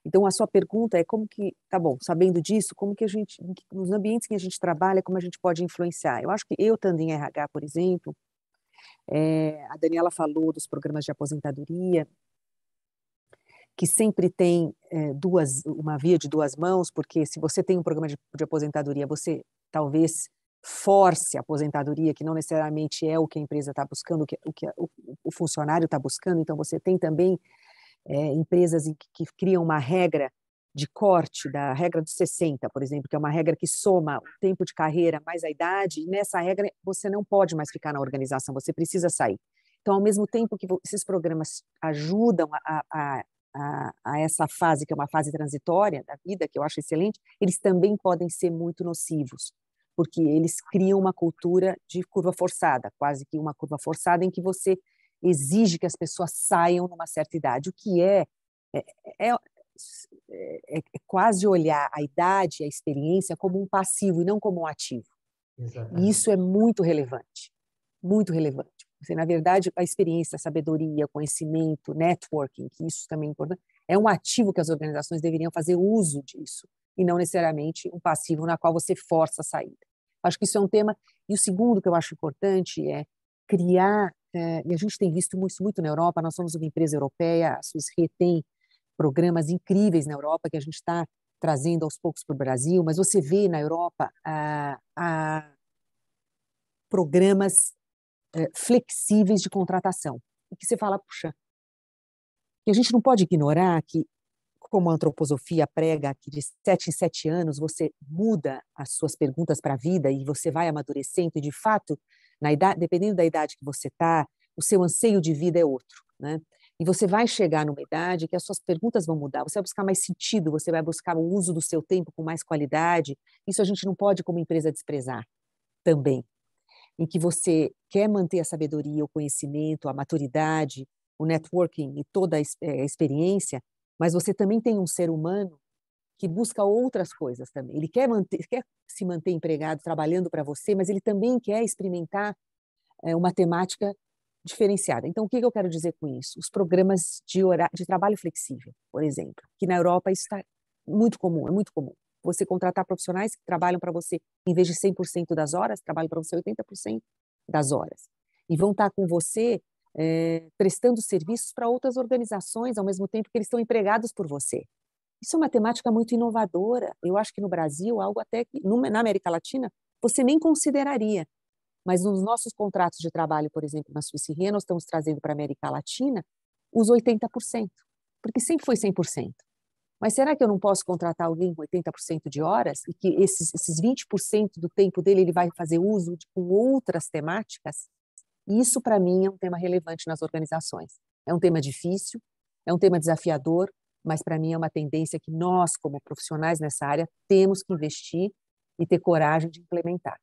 Então, a sua pergunta é como que, tá bom, sabendo disso, como que a gente, nos ambientes que a gente trabalha, como a gente pode influenciar? Eu acho que eu, estando em RH, por exemplo, a Daniela falou dos programas de aposentadoria, que sempre tem uma via de duas mãos, porque se você tem um programa de aposentadoria, você talvez force a aposentadoria, que não necessariamente é o que a empresa está buscando, o funcionário está buscando. Então, você tem também empresas que criam uma regra de corte, da regra dos 60, por exemplo, que é uma regra que soma o tempo de carreira mais a idade, e nessa regra você não pode mais ficar na organização, você precisa sair. Então, ao mesmo tempo que esses programas ajudam a essa fase, que é uma fase transitória da vida, que eu acho excelente, eles também podem ser muito nocivos, porque eles criam uma cultura de curva forçada, quase que uma curva forçada, em que você exige que as pessoas saiam numa certa idade, o que é quase olhar a idade e a experiência como um passivo e não como um ativo. Exatamente. E isso é muito relevante, muito relevante. Você, na verdade, a experiência, a sabedoria, conhecimento, networking, que isso também é importante, é um ativo que as organizações deveriam fazer uso disso, e não necessariamente um passivo na qual você força a saída. Acho que isso é um tema. E o segundo que eu acho importante é criar e a gente tem visto isso muito na Europa. Nós somos uma empresa europeia, a Swiss Re tem programas incríveis na Europa que a gente está trazendo aos poucos para o Brasil, mas você vê na Europa programas flexíveis de contratação. E que você fala, puxa, e a gente não pode ignorar que, como a antroposofia prega, que de 7 em 7 anos você muda as suas perguntas para a vida e você vai amadurecendo, e de fato, dependendo da idade que você está, o seu anseio de vida é outro, né? E você vai chegar numa idade que as suas perguntas vão mudar, você vai buscar mais sentido, você vai buscar o uso do seu tempo com mais qualidade. Isso a gente não pode, como empresa, desprezar também. Em que você quer manter a sabedoria, o conhecimento, a maturidade, o networking e toda a experiência, mas você também tem um ser humano que busca outras coisas também. Ele quer se manter empregado, trabalhando para você, mas ele também quer experimentar uma temática diferenciada. Então, o que eu quero dizer com isso? Os programas de trabalho flexível, por exemplo, que na Europa isso está muito comum, é muito comum. Você contratar profissionais que trabalham para você, em vez de 100% das horas, trabalham para você 80% das horas. E vão estar com você prestando serviços para outras organizações, ao mesmo tempo que eles estão empregados por você. Isso é uma temática muito inovadora. Eu acho que no Brasil, algo até que na América Latina, você nem consideraria. Mas nos nossos contratos de trabalho, por exemplo, na Swiss Re, nós estamos trazendo para a América Latina os 80%, porque sempre foi 100%. Mas será que eu não posso contratar alguém com 80% de horas e que esses 20% do tempo dele ele vai fazer uso com outras temáticas? Isso, para mim, é um tema relevante nas organizações. É um tema difícil, é um tema desafiador, mas para mim é uma tendência que nós, como profissionais nessa área, temos que investir e ter coragem de implementar.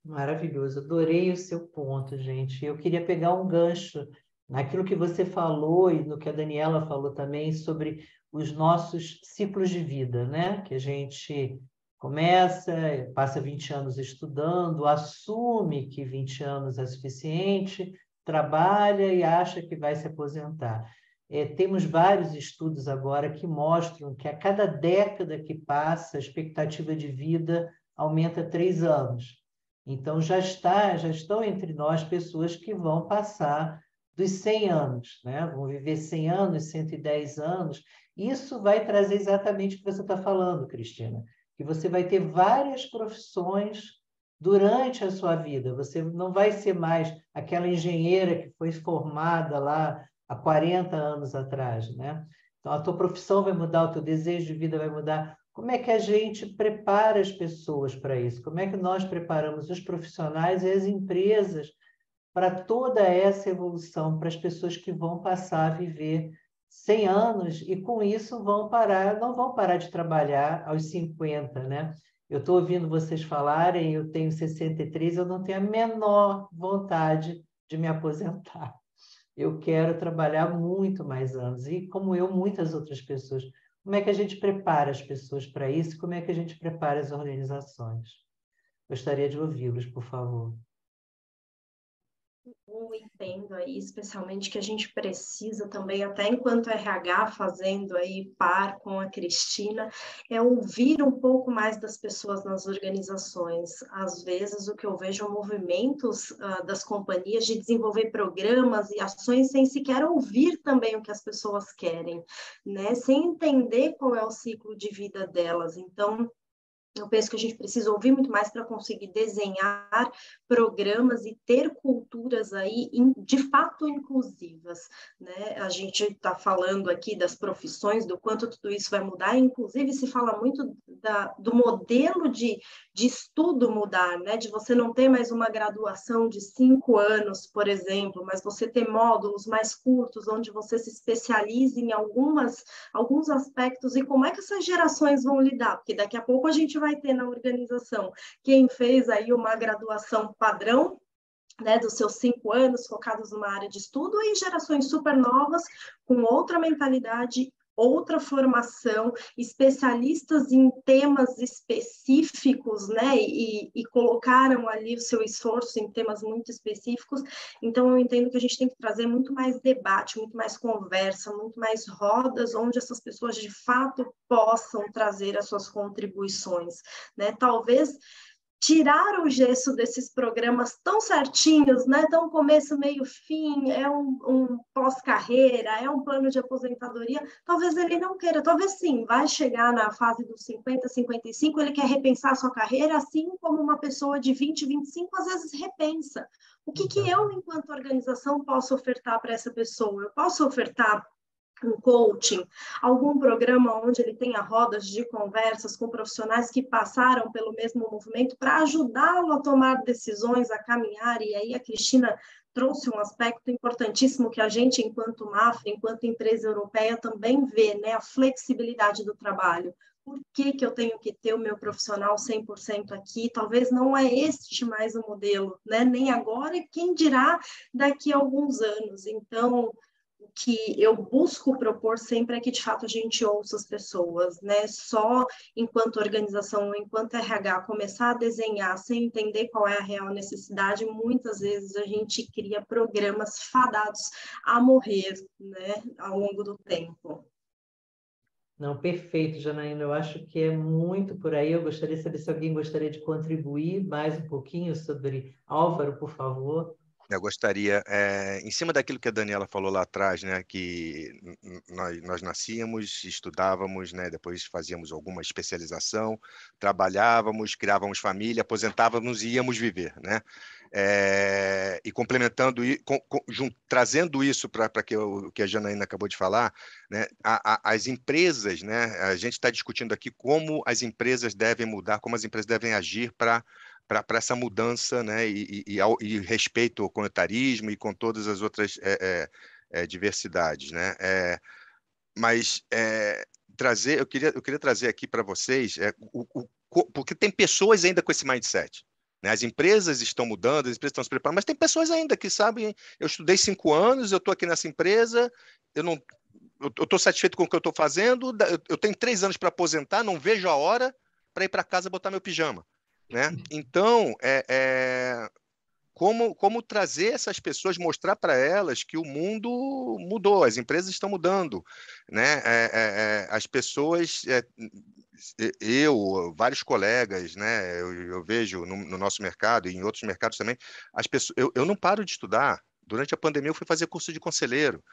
Maravilhoso, adorei o seu ponto, gente. Eu queria pegar um gancho naquilo que você falou e no que a Daniela falou também sobre os nossos ciclos de vida, né? Que a gente começa, passa 20 anos estudando, assume que 20 anos é suficiente, trabalha e acha que vai se aposentar. Temos vários estudos agora que mostram que a cada década que passa, a expectativa de vida aumenta 3 anos. Então, já estão entre nós pessoas que vão passar dos 100 anos, né? Vão viver 100 anos, 110 anos. Isso vai trazer exatamente o que você está falando, Cristina, que você vai ter várias profissões durante a sua vida. Você não vai ser mais aquela engenheira que foi formada lá há 40 anos atrás, né? Então, a tua profissão vai mudar, o teu desejo de vida vai mudar. Como é que a gente prepara as pessoas para isso? Como é que nós preparamos os profissionais e as empresas para toda essa evolução, para as pessoas que vão passar a viver 100 anos e, com isso, não vão parar de trabalhar aos 50, né? Eu estou ouvindo vocês falarem, eu tenho 63, eu não tenho a menor vontade de me aposentar. Eu quero trabalhar muito mais anos, e como eu, muitas outras pessoas. Como é que a gente prepara as pessoas para isso? Como é que a gente prepara as organizações? Gostaria de ouvi-los, por favor. Eu entendo aí, especialmente que a gente precisa também, até enquanto RH, fazendo aí par com a Cristina, é ouvir um pouco mais das pessoas nas organizações. Às vezes, o que eu vejo é movimentos das companhias de desenvolver programas e ações sem sequer ouvir também o que as pessoas querem, né? Sem entender qual é o ciclo de vida delas. Então, eu penso que a gente precisa ouvir muito mais para conseguir desenhar programas e ter culturas aí de fato inclusivas, né? A gente está falando aqui das profissões, do quanto tudo isso vai mudar, inclusive se fala muito do modelo de estudo mudar, né? De você não ter mais uma graduação de 5 anos, por exemplo, mas você ter módulos mais curtos, onde você se especialize em alguns aspectos, e como é que essas gerações vão lidar, porque daqui a pouco a gente vai ter na organização quem fez aí uma graduação padrão, né, dos seus 5 anos focados numa área de estudo, e gerações super novas com outra mentalidade, outra formação, especialistas em temas específicos, né, e colocaram ali o seu esforço em temas muito específicos. Então, eu entendo que a gente tem que trazer muito mais debate, muito mais conversa, muito mais rodas, onde essas pessoas, de fato, possam trazer as suas contribuições, né, talvez tirar o gesso desses programas tão certinhos, né? Tão começo, meio, fim, é um pós-carreira, é um plano de aposentadoria, talvez ele não queira, talvez sim, vai chegar na fase dos 50, 55, ele quer repensar a sua carreira, assim como uma pessoa de 20, 25, às vezes repensa. O que eu, enquanto organização, posso ofertar para essa pessoa? Eu posso ofertar um coaching, algum programa onde ele tenha rodas de conversas com profissionais que passaram pelo mesmo movimento para ajudá-lo a tomar decisões, a caminhar. E aí a Cristina trouxe um aspecto importantíssimo que a gente, enquanto MAFRA, enquanto empresa europeia, também vê, né? A flexibilidade do trabalho. Por que eu tenho que ter o meu profissional 100% aqui? Talvez não é este mais o modelo, né? Nem agora, e quem dirá daqui a alguns anos. Então, o que eu busco propor sempre é que, de fato, a gente ouça as pessoas, né? Só enquanto organização, enquanto RH, começar a desenhar sem entender qual é a real necessidade, muitas vezes a gente cria programas fadados a morrer, né? Ao longo do tempo. Não, perfeito, Janaína. Eu acho que é muito por aí. Eu gostaria de saber se alguém gostaria de contribuir mais um pouquinho sobre Álvaro, por favor. Eu gostaria, em cima daquilo que a Daniela falou lá atrás, né, que nós nascíamos, estudávamos, né, depois fazíamos alguma especialização, trabalhávamos, criávamos família, aposentávamos e íamos viver, né? E complementando, trazendo isso para que a Janaína acabou de falar, né, as empresas, né, a gente está discutindo aqui como as empresas devem mudar, como as empresas devem agir para essa mudança, né, e respeito ao comunitarismo e com todas as outras diversidades, né? Mas eu queria trazer aqui para vocês, porque tem pessoas ainda com esse mindset, né? As empresas estão mudando, as empresas estão se preparando, mas tem pessoas ainda que sabem, eu estudei 5 anos, eu estou aqui nessa empresa, eu estou satisfeito com o que eu estou fazendo, eu tenho 3 anos para aposentar, não vejo a hora para ir para casa botar meu pijama. Né? Então, como trazer essas pessoas, mostrar para elas que o mundo mudou, as empresas estão mudando, né? As pessoas, vários colegas, né? Eu vejo no nosso mercado e em outros mercados também, as pessoas, eu não paro de estudar. Durante a pandemia, eu fui fazer curso de conselheiro.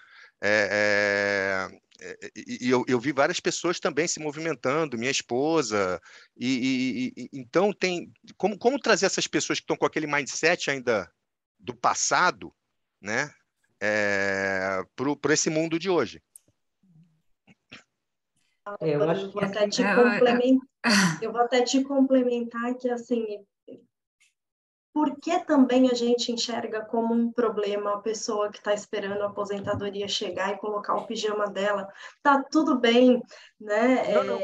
E eu vi várias pessoas também se movimentando, minha esposa, então como trazer essas pessoas que estão com aquele mindset ainda do passado, né, para esse mundo de hoje. Eu acho que eu vou até te complementar que, assim, por que também a gente enxerga como um problema a pessoa que está esperando a aposentadoria chegar e colocar o pijama dela? Tá tudo bem, né?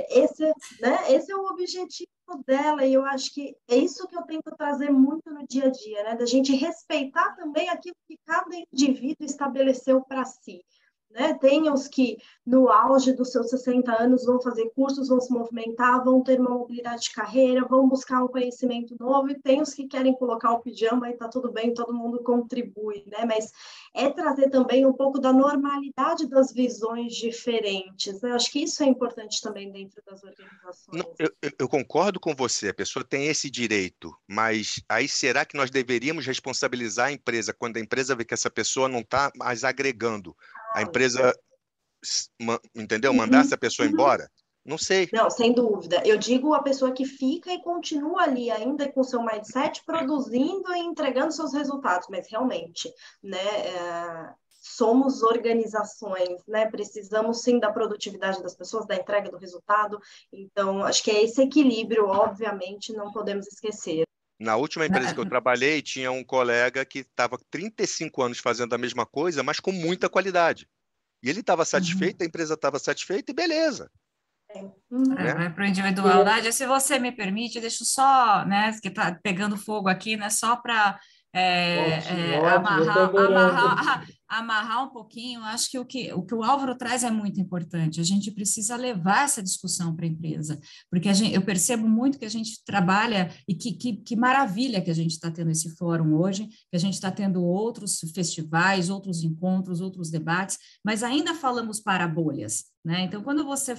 Esse é o objetivo dela, e eu acho que é isso que eu tento trazer muito no dia a dia, né? Da gente respeitar também aquilo que cada indivíduo estabeleceu para si. Né? Tem os que, no auge dos seus 60 anos, vão fazer cursos, vão se movimentar, vão ter uma mobilidade de carreira, vão buscar um conhecimento novo, e tem os que querem colocar o pijama e está tudo bem, todo mundo contribui, né? Mas é trazer também um pouco da normalidade das visões diferentes. Né? Acho que isso é importante também dentro das organizações. Não, eu concordo com você, a pessoa tem esse direito, mas aí será que nós deveríamos responsabilizar a empresa quando a empresa vê que essa pessoa não está mais agregando? A empresa, entendeu? Mandar essa pessoa embora? Não sei. Não, sem dúvida. Eu digo a pessoa que fica e continua ali ainda com seu mindset, produzindo e entregando seus resultados, mas realmente, né, somos organizações, né, precisamos sim da produtividade das pessoas, da entrega do resultado, então acho que é esse equilíbrio, obviamente, não podemos esquecer. Na última empresa que eu trabalhei, tinha um colega que estava 35 anos fazendo a mesma coisa, mas com muita qualidade. E ele estava satisfeito, a empresa estava satísfeita e beleza. Né? Vai para a individualidade. Se você me permite, deixa eu só, né, que está pegando fogo aqui, né, só para amarrar amarrar um pouquinho, acho que o que o Álvaro traz é muito importante. A gente precisa levar essa discussão para a empresa, porque eu percebo muito que a gente trabalha, e que maravilha que a gente está tendo esse fórum hoje, que a gente está tendo outros festivais, outros encontros, outros debates, mas ainda falamos para bolhas, né? Então, quando você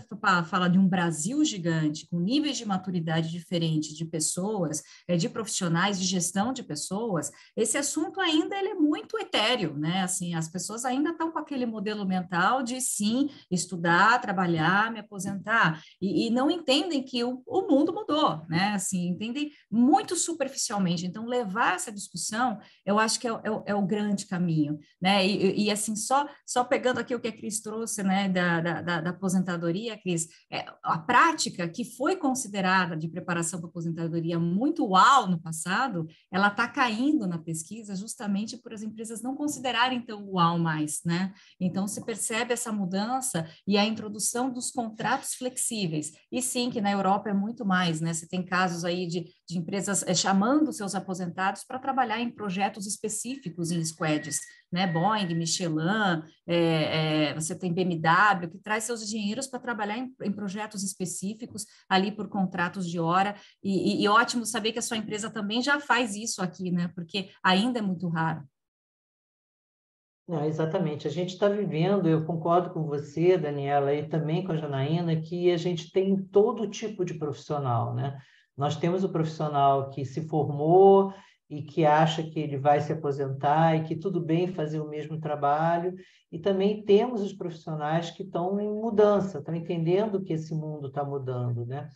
fala de um Brasil gigante, com níveis de maturidade diferentes de pessoas, de profissionais, de gestão de pessoas, esse assunto ainda ele é muito etéreo, né? Assim, as pessoas ainda estão com aquele modelo mental de, sim, estudar, trabalhar, me aposentar, e não entendem que o mundo mudou, né? Assim, entendem muito superficialmente. Então, levar essa discussão, eu acho que é o grande caminho, né? E assim, só pegando aqui o que a Cris trouxe, né, da aposentadoria, Cris, a prática que foi considerada de preparação para a aposentadoria muito uau no passado, ela está caindo na pesquisa justamente por as empresas não considerarem tão uau mais, né? Então, se percebe essa mudança e a introdução dos contratos flexíveis. E sim, que na Europa é muito mais, né? Você tem casos aí de empresas chamando seus aposentados para trabalhar em projetos específicos em squads, né? Boeing, Michelin, você tem BMW, que traz seus engenheiros para trabalhar em projetos específicos, ali por contratos de hora, e ótimo saber que a sua empresa também já faz isso aqui, né? Porque ainda é muito raro. Não, exatamente. A gente está vivendo, eu concordo com você, Daniela, e também com a Janaína, que a gente tem todo tipo de profissional, né? Nós temos o profissional que se formou e que acha que ele vai se aposentar e que tudo bem fazer o mesmo trabalho, e também temos os profissionais que estão em mudança, estão entendendo que esse mundo está mudando, né?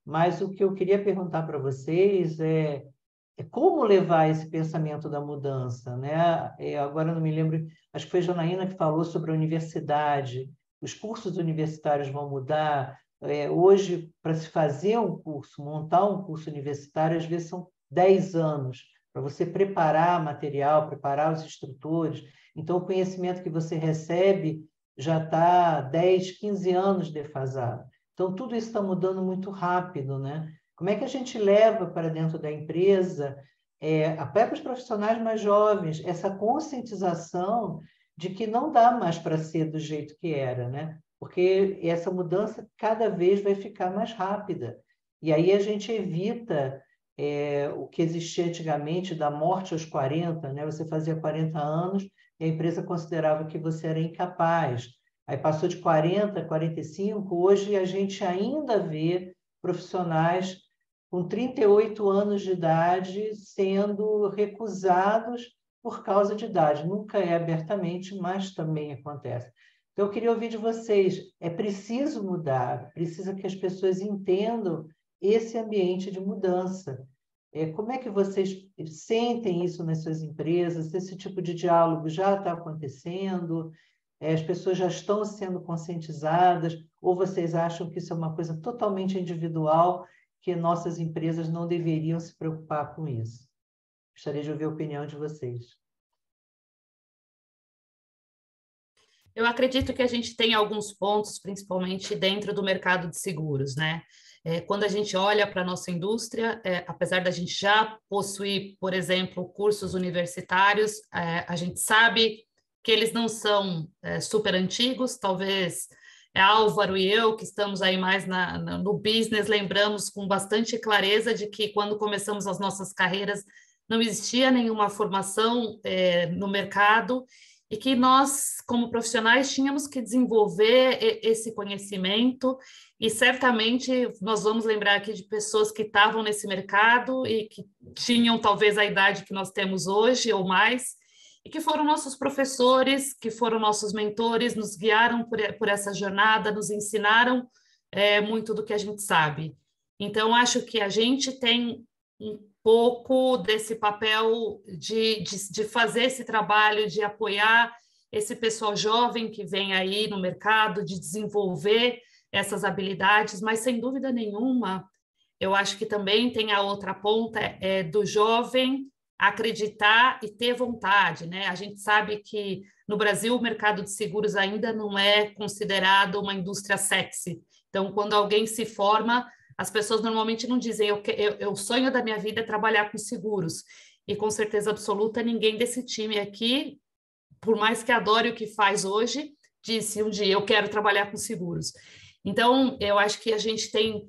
Mas o que eu queria perguntar para vocês é como levar esse pensamento da mudança, né? Agora não me lembro, acho que foi a Janaína que falou sobre a universidade, os cursos universitários vão mudar. Hoje, para se fazer um curso, montar um curso universitário, às vezes são 10 anos, para você preparar material, preparar os instrutores. Então, o conhecimento que você recebe já está 10, 15 anos defasado. Então, tudo isso está mudando muito rápido, né? Como é que a gente leva para dentro da empresa, até para os profissionais mais jovens, essa conscientização de que não dá mais para ser do jeito que era, né? Porque essa mudança cada vez vai ficar mais rápida. E aí a gente evita o que existia antigamente da morte aos 40, né? Você fazia 40 anos e a empresa considerava que você era incapaz. Aí passou de 40 a 45, hoje a gente ainda vê profissionais com 38 anos de idade sendo recusados por causa de idade. Nunca é abertamente, mas também acontece. Então, eu queria ouvir de vocês, é preciso mudar, precisa que as pessoas entendam esse ambiente de mudança. Como é que vocês sentem isso nas suas empresas? Esse tipo de diálogo já está acontecendo? As pessoas já estão sendo conscientizadas? Ou vocês acham que isso é uma coisa totalmente individual, que nossas empresas não deveriam se preocupar com isso? Gostaria de ouvir a opinião de vocês. Eu acredito que a gente tem alguns pontos, principalmente dentro do mercado de seguros, né? Quando a gente olha para a nossa indústria, apesar da gente já possuir, por exemplo, cursos universitários, a gente sabe que eles não são super antigos, talvez Álvaro e eu, que estamos aí mais no business, lembramos com bastante clareza de que quando começamos as nossas carreiras não existia nenhuma formação no mercado e que nós, como profissionais, tínhamos que desenvolver esse conhecimento e certamente nós vamos lembrar aqui de pessoas que estavam nesse mercado e que tinham talvez a idade que nós temos hoje ou mais, e que foram nossos professores, que foram nossos mentores, nos guiaram por essa jornada, nos ensinaram muito do que a gente sabe. Então, acho que a gente tem um pouco desse papel de fazer esse trabalho, de apoiar esse pessoal jovem que vem aí no mercado, de desenvolver essas habilidades, mas, sem dúvida nenhuma, eu acho que também tem a outra ponta do jovem acreditar e ter vontade, né? A gente sabe que no Brasil o mercado de seguros ainda não é considerado uma indústria sexy. Então, quando alguém se forma, as pessoas normalmente não dizem o sonho da minha vida é trabalhar com seguros. E com certeza absoluta, ninguém desse time aqui por mais que adore o que faz hoje, disse um dia, eu quero trabalhar com seguros. Então, eu acho que a gente tem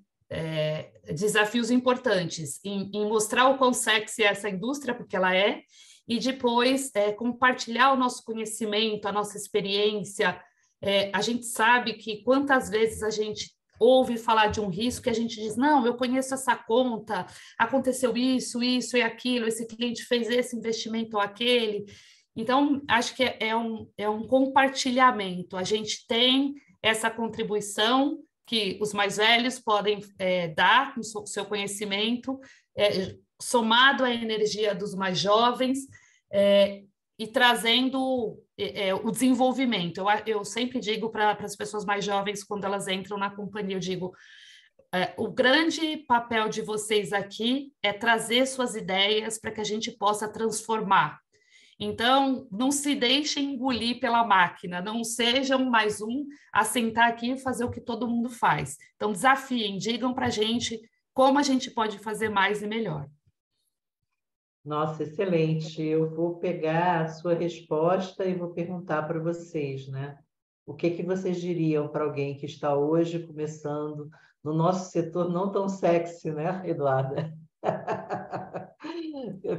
desafios importantes em mostrar o quão sexy é essa indústria, porque ela é, e depois compartilhar o nosso conhecimento, a nossa experiência. A gente sabe que quantas vezes a gente ouve falar de um risco e a gente diz, não, eu conheço essa conta, aconteceu isso e aquilo, esse cliente fez esse investimento ou aquele. Então, acho que é um compartilhamento. A gente tem essa contribuição que os mais velhos podem dar com o seu conhecimento, somado à energia dos mais jovens, e trazendo o desenvolvimento. Eu sempre digo para as pessoas mais jovens, quando elas entram na companhia, eu digo, o grande papel de vocês aqui é trazer suas ideias para que a gente possa transformar. Então, não se deixem engolir pela máquina, não sejam mais um a sentar aqui e fazer o que todo mundo faz. Então, desafiem, digam para a gente como a gente pode fazer mais e melhor. Nossa, excelente. Eu vou pegar a sua resposta e vou perguntar para vocês, né? O que vocês diriam para alguém que está hoje começando no nosso setor não tão sexy, né, Eduarda?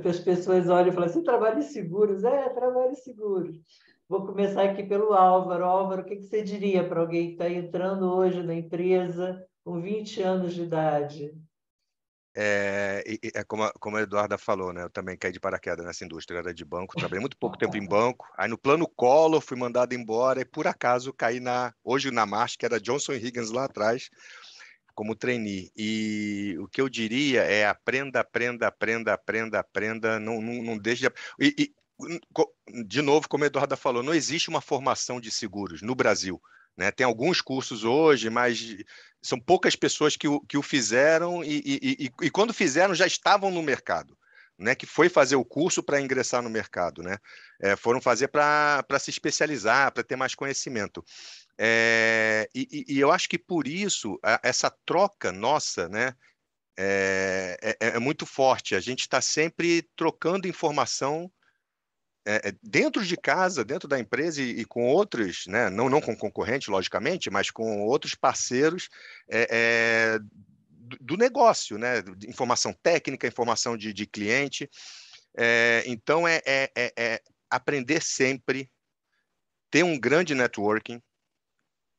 As pessoas olham e falam assim, trabalho em seguros. Trabalho em seguros. Vou começar aqui pelo Álvaro. Álvaro, o que você diria para alguém que está entrando hoje na empresa com 20 anos de idade? Como a Eduarda falou, né? Eu também caí de paraquedas nessa indústria, era de banco, trabalhei muito pouco tempo em banco, aí no plano Collor fui mandado embora e por acaso caí hoje na Marsh, que era Johnson & Higgins lá atrás, como trainee. E o que eu diria é aprenda, não deixe de novo, como a Eduarda falou, não existe uma formação de seguros no Brasil. Né? Tem alguns cursos hoje, mas são poucas pessoas que o fizeram e quando fizeram já estavam no mercado, né? Que foi fazer o curso para ingressar no mercado, né? Foram fazer para se especializar, para ter mais conhecimento. E eu acho que por isso essa troca nossa, né? É muito forte. A gente está sempre trocando informação dentro de casa, dentro da empresa e com outros, né, não com concorrentes, logicamente, mas com outros parceiros do negócio, né, informação técnica, informação de cliente. Então, aprender sempre, ter um grande networking,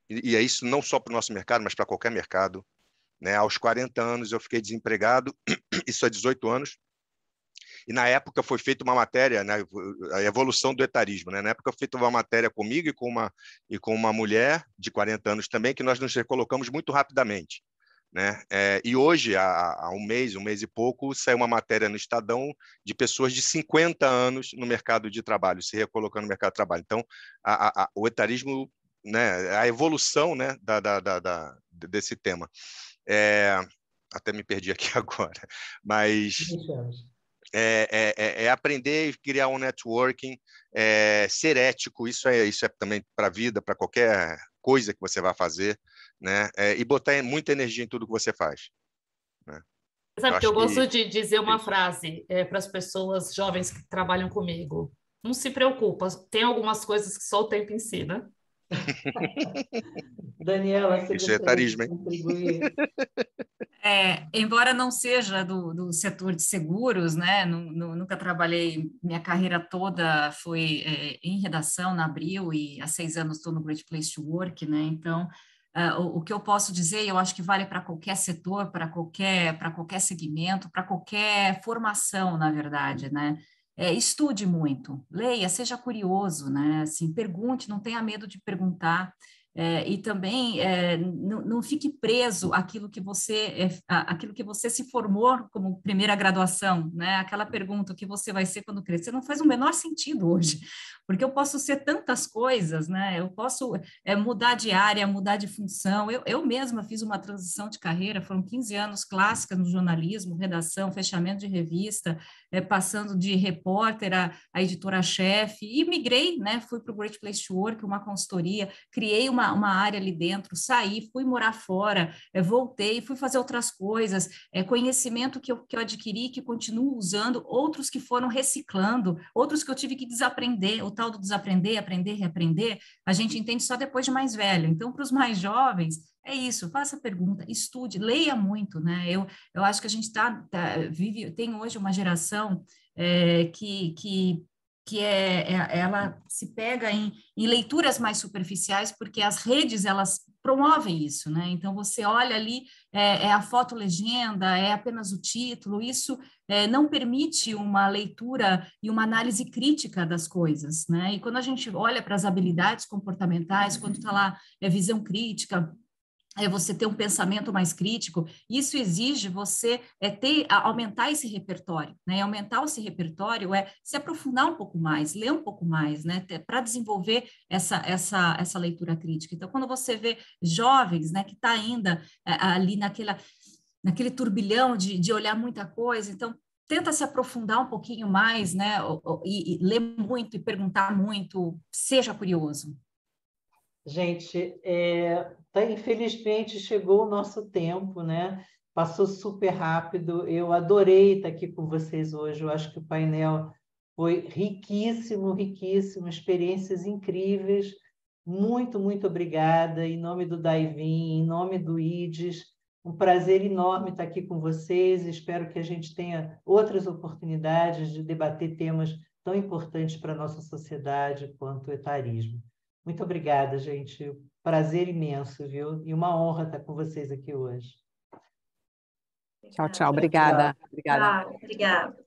e é isso não só para o nosso mercado, mas para qualquer mercado. Né? Aos 40 anos eu fiquei desempregado, isso há 18 anos, e na época foi feita uma matéria, né, a evolução do etarismo, né? Na época foi feita uma matéria comigo e com uma mulher de 40 anos também, que nós nos recolocamos muito rapidamente. Né? E hoje, há um mês e pouco, saiu uma matéria no Estadão de pessoas de 50 anos no mercado de trabalho, se recolocando no mercado de trabalho. Então, o etarismo, né, a evolução, né, desse tema. Até me perdi aqui agora, mas... aprender e criar um networking, ser ético, isso é também para a vida, para qualquer coisa que você vai fazer, né? E botar muita energia em tudo que você faz. Né? Sabe que eu gosto de dizer uma frase para as pessoas jovens que trabalham comigo. Não se preocupa, tem algumas coisas que só o tempo ensina. Daniela, você gostaria de contribuir? Embora não seja do setor de seguros, né, nunca trabalhei, minha carreira toda foi em redação na Abril e há 6 anos estou no Great Place to Work, né, então o que eu posso dizer, eu acho que vale para qualquer setor, para qualquer segmento, para qualquer formação, na verdade, né, estude muito, leia, seja curioso, né, assim, pergunte, não tenha medo de perguntar. E também não fique preso àquilo que você se formou como primeira graduação, né? Aquela pergunta, o que você vai ser quando crescer, não faz o menor sentido hoje, porque eu posso ser tantas coisas, né? Eu posso mudar de área, mudar de função. Eu mesma fiz uma transição de carreira, foram 15 anos clássica no jornalismo, redação, fechamento de revista, passando de repórter a editora-chefe, e migrei, né? Fui para o Great Place to Work, uma consultoria, criei uma uma área ali dentro, saí, fui morar fora, voltei, fui fazer outras coisas, conhecimento que eu adquiri, que continuo usando, outros que foram reciclando, outros que eu tive que desaprender, o tal do desaprender, aprender, reaprender, a gente entende só depois de mais velho. Então, para os mais jovens, é isso, faça pergunta, estude, leia muito, né? Eu acho que a gente tem hoje uma geração ela se pega em leituras mais superficiais, porque as redes, elas promovem isso, né? Então, você olha ali, a foto-legenda, é apenas o título, isso não permite uma leitura e uma análise crítica das coisas, né? E quando a gente olha para as habilidades comportamentais, quando está lá visão crítica, você ter um pensamento mais crítico, isso exige você aumentar esse repertório, né? E aumentar esse repertório é se aprofundar um pouco mais, ler um pouco mais, né? Para desenvolver essa leitura crítica. Então, quando você vê jovens, né, que está ainda ali naquele turbilhão de olhar muita coisa, então tenta se aprofundar um pouquinho mais, né? E ler muito e perguntar muito, seja curioso. Gente, infelizmente chegou o nosso tempo, né? Passou super rápido. Eu adorei estar aqui com vocês hoje. Eu acho que o painel foi riquíssimo, riquíssimo, experiências incríveis. Muito, muito obrigada. Em nome do Daivin, em nome do IDES, um prazer enorme estar aqui com vocês. Espero que a gente tenha outras oportunidades de debater temas tão importantes para a nossa sociedade quanto o etarismo. Muito obrigada, gente. Prazer imenso, viu? E uma honra estar com vocês aqui hoje. Tchau, tchau. Obrigada. Obrigada.